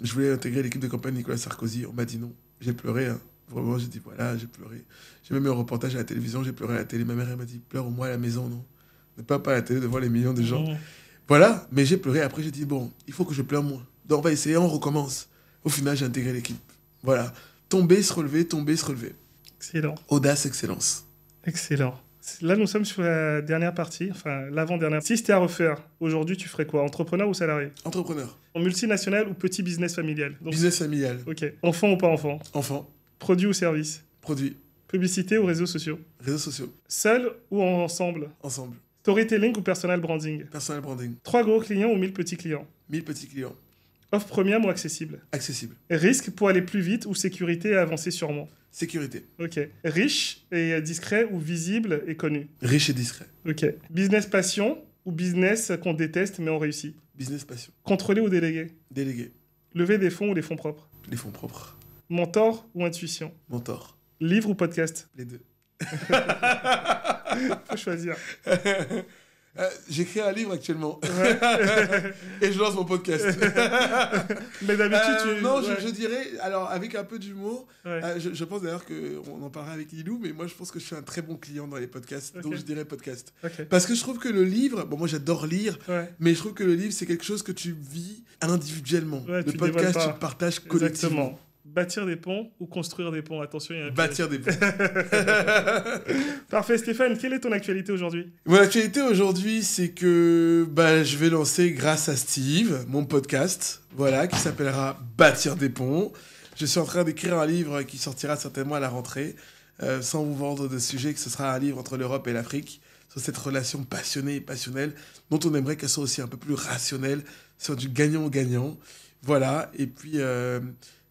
je voulais intégrer l'équipe de campagne de Nicolas Sarkozy. On m'a dit non. J'ai pleuré, hein. Vraiment, j'ai dit, voilà, j'ai pleuré. J'ai même eu un reportage à la télévision, j'ai pleuré à la télé. Ma mère, elle m'a dit, pleure au moins à la maison, non. Ne pleure pas à la télé devant les millions de gens. Voilà, mais j'ai pleuré. Après, j'ai dit, bon, il faut que je pleure moins. Donc, on va essayer, on recommence. Au final, j'ai intégré l'équipe. Voilà. Tomber, se relever, tomber, se relever. Excellent. Audace, excellence. Excellent. Là, nous sommes sur la dernière partie, enfin l'avant-dernière. Si c'était à refaire, aujourd'hui, tu ferais quoi? Entrepreneur ou salarié? Entrepreneur. En multinational ou petit business familial? Donc, business familial. Ok. Enfant ou pas enfant? Enfant. Produit ou service? Produit. Publicité ou réseaux sociaux? Réseaux sociaux. Seul ou ensemble? Ensemble. Storytelling ou personal branding? Personal branding. 3 gros clients ou 1000 petits clients? 1000 petits clients. Offre premium ou accessible? Accessible. Risque pour aller plus vite ou sécurité et avancer sûrement? Sécurité. Ok. Riche et discret ou visible et connu? Riche et discret. Ok. Business passion ou business qu'on déteste mais on réussit? Business passion. Contrôlé ou délégué? Délégué. Lever des fonds ou des fonds propres? Les fonds propres. Mentor ou intuition? Mentor. Livre ou podcast? Les deux. Faut choisir. J'écris un livre actuellement. Ouais. Et je lance mon podcast. Mais d'habitude, Non, ouais. je dirais, alors avec un peu d'humour, Ouais. je pense d'ailleurs qu'on en parlera avec Lilou, mais moi je pense que je suis un très bon client dans les podcasts, donc je dirais podcast. Okay. Parce que je trouve que le livre, bon moi j'adore lire, ouais. mais je trouve que le livre c'est quelque chose que tu vis individuellement. Ouais, le podcast, tu le partages collectivement. Exactement. Bâtir des ponts ou construire des ponts? Attention, il y a un Bâtir des ponts. Parfait, Stéphane, quelle est ton actualité aujourd'hui? Mon actualité aujourd'hui, c'est que je vais lancer, grâce à Steve, mon podcast, voilà, qui s'appellera Bâtir des ponts. Je suis en train d'écrire un livre qui sortira certainement à la rentrée, sans vous vendre de sujet, que ce sera un livre entre l'Europe et l'Afrique, sur cette relation passionnée et passionnelle, dont on aimerait qu'elle soit aussi un peu plus rationnelle, sur du gagnant-gagnant. Voilà, et puis...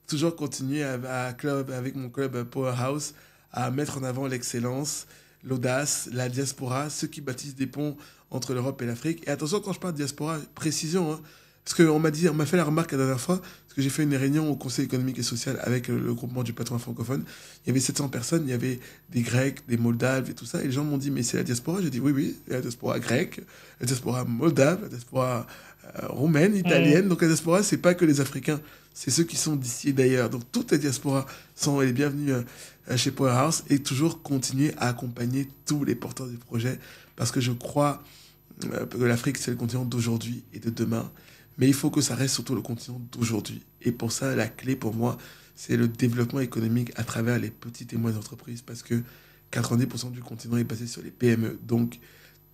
toujours continuer avec mon club Powerhouse à mettre en avant l'excellence, l'audace, la diaspora, ceux qui bâtissent des ponts entre l'Europe et l'Afrique. Et attention, quand je parle de diaspora, précision, hein, parce qu'on m'a fait la remarque la dernière fois, parce que j'ai fait une réunion au Conseil économique et social avec le groupement du patronat francophone. Il y avait 700 personnes, il y avait des Grecs, des Moldaves et tout ça. Et les gens m'ont dit, mais c'est la diaspora? J'ai dit, oui, la diaspora grecque, la diaspora moldave, la diaspora roumaine, italienne. Donc la diaspora, c'est pas que les Africains, c'est ceux qui sont d'ici et d'ailleurs. Donc toutes les diasporas sont les bienvenues chez Powerhouse, et toujours continuer à accompagner tous les porteurs du projet, parce que je crois que l'Afrique, c'est le continent d'aujourd'hui et de demain. Mais il faut que ça reste surtout le continent d'aujourd'hui. Et pour ça, la clé pour moi, c'est le développement économique à travers les petites et moyennes entreprises, parce que 90% du continent est basé sur les PME. Donc,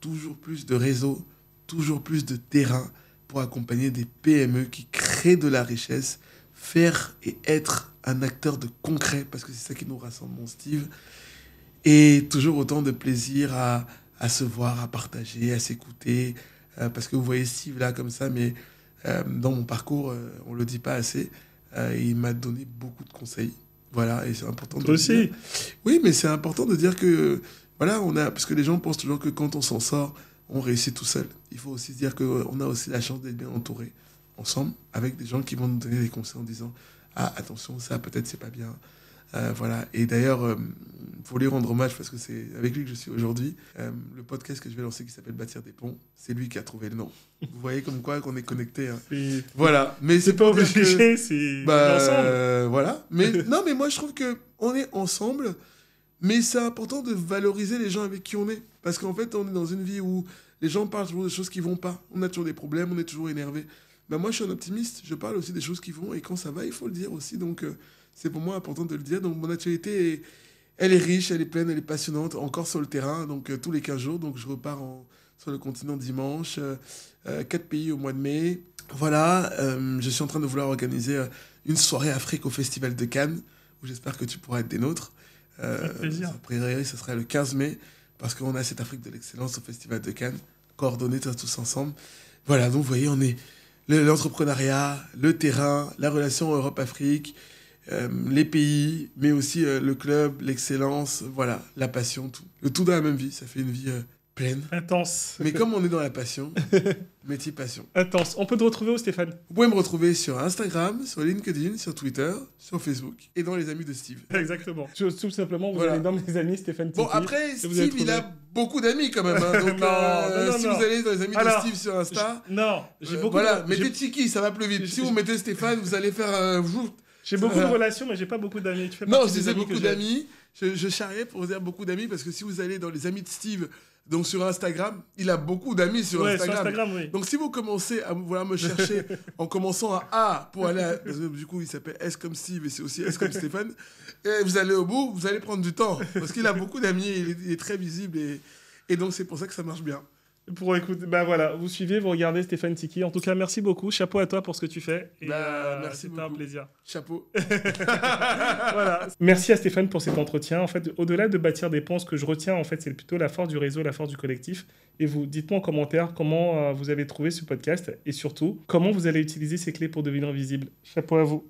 toujours plus de réseaux, toujours plus de terrain pour accompagner des PME qui créent de la richesse, faire et être un acteur de concret, parce que c'est ça qui nous rassemble, mon Steve. Et toujours autant de plaisir à se voir, à partager, à s'écouter. Parce que vous voyez Steve là comme ça, mais dans mon parcours, on ne le dit pas assez. Il m'a donné beaucoup de conseils. Voilà, et c'est important de aussi. dire. Oui, mais c'est important de dire que, voilà, parce que les gens pensent toujours que quand on s'en sort, on réussit tout seul. Il faut aussi dire qu'on a aussi la chance d'être bien entouré, ensemble, avec des gens qui vont nous donner des conseils en disant « Ah, attention, ça, peut-être, c'est pas bien. » Voilà. Et d'ailleurs, il faut lui rendre hommage, parce que c'est avec lui que je suis aujourd'hui. Le podcast que je vais lancer, qui s'appelle Bâtir des ponts, c'est lui qui a trouvé le nom. Vous voyez comme quoi qu'on est connectés. Hein. Voilà. Mais c'est pas obligé, c'est ensemble. Voilà. Mais non, mais moi, je trouve qu'on est ensemble, mais c'est important de valoriser les gens avec qui on est. Parce qu'en fait, on est dans une vie où les gens parlent toujours des choses qui vont pas. On a toujours des problèmes, on est toujours énervé. Ben moi, je suis un optimiste. Je parle aussi des choses qui vont, et quand ça va, il faut le dire aussi. Donc, C'est pour moi important de le dire. Donc, mon actualité, elle est riche, elle est pleine, elle est passionnante, encore sur le terrain, donc tous les 15 jours. Donc, je repars sur le continent dimanche, 4 pays au mois de mai. Voilà, je suis en train de vouloir organiser une soirée Afrique au Festival de Cannes, où j'espère que tu pourras être des nôtres. Avec plaisir. A priori, ce sera le 15 mai, parce qu'on a cette Afrique de l'excellence au Festival de Cannes, coordonnée tous ensemble. Voilà, donc vous voyez, on est l'entrepreneuriat, le terrain, la relation Europe-Afrique, les pays, mais aussi le club, l'excellence, voilà, la passion, tout. Le tout dans la même vie, ça fait une vie pleine. Intense. Mais comme on est dans la passion, métier passion. Intense. On peut te retrouver où, Stéphane? Vous pouvez me retrouver sur Instagram, sur LinkedIn, sur Twitter, sur Facebook et dans les amis de Steve. Exactement. Tout simplement, vous Voilà. allez dans mes amis, Stéphane Tiki. Bon, après, et vous allez Steve, il trouver- a beaucoup d'amis quand même. Hein, donc, Non, si non. vous allez dans les amis Alors, de Steve sur Insta, Non, j'ai beaucoup voilà, de... mettez j'ai- Tiki, ça va plus vite. Si vous mettez Stéphane, vous allez faire... J'ai beaucoup de relations, mais j'ai pas beaucoup d'amis. Tu fais Non, partie je des disais amis que beaucoup j'ai. d'amis. Je charriais pour dire beaucoup d'amis parce que si vous allez dans les amis de Steve, donc sur Instagram, il a beaucoup d'amis sur Ouais, Instagram. sur Instagram, oui. Donc si vous commencez à vouloir me chercher en commençant à A pour aller à... Parce que du coup, il s'appelle S comme Steve et c'est aussi S comme Stéphane. Et vous allez au bout, vous allez prendre du temps. Parce qu'il a beaucoup d'amis, il est très visible et donc c'est pour ça que ça marche bien. Pour écouter, bah voilà, vous suivez, vous regardez Stéphane Tiki. En tout cas, merci beaucoup. Chapeau à toi pour ce que tu fais. Et, Merci c'était un beaucoup. plaisir. Chapeau. Voilà. Merci à Stéphane pour cet entretien. En fait, au-delà de bâtir des ponts, ce que je retiens, en fait, c'est plutôt la force du réseau, la force du collectif. Et vous, dites-moi en commentaire comment vous avez trouvé ce podcast et surtout, comment vous allez utiliser ces clés pour devenir visible. Chapeau à vous.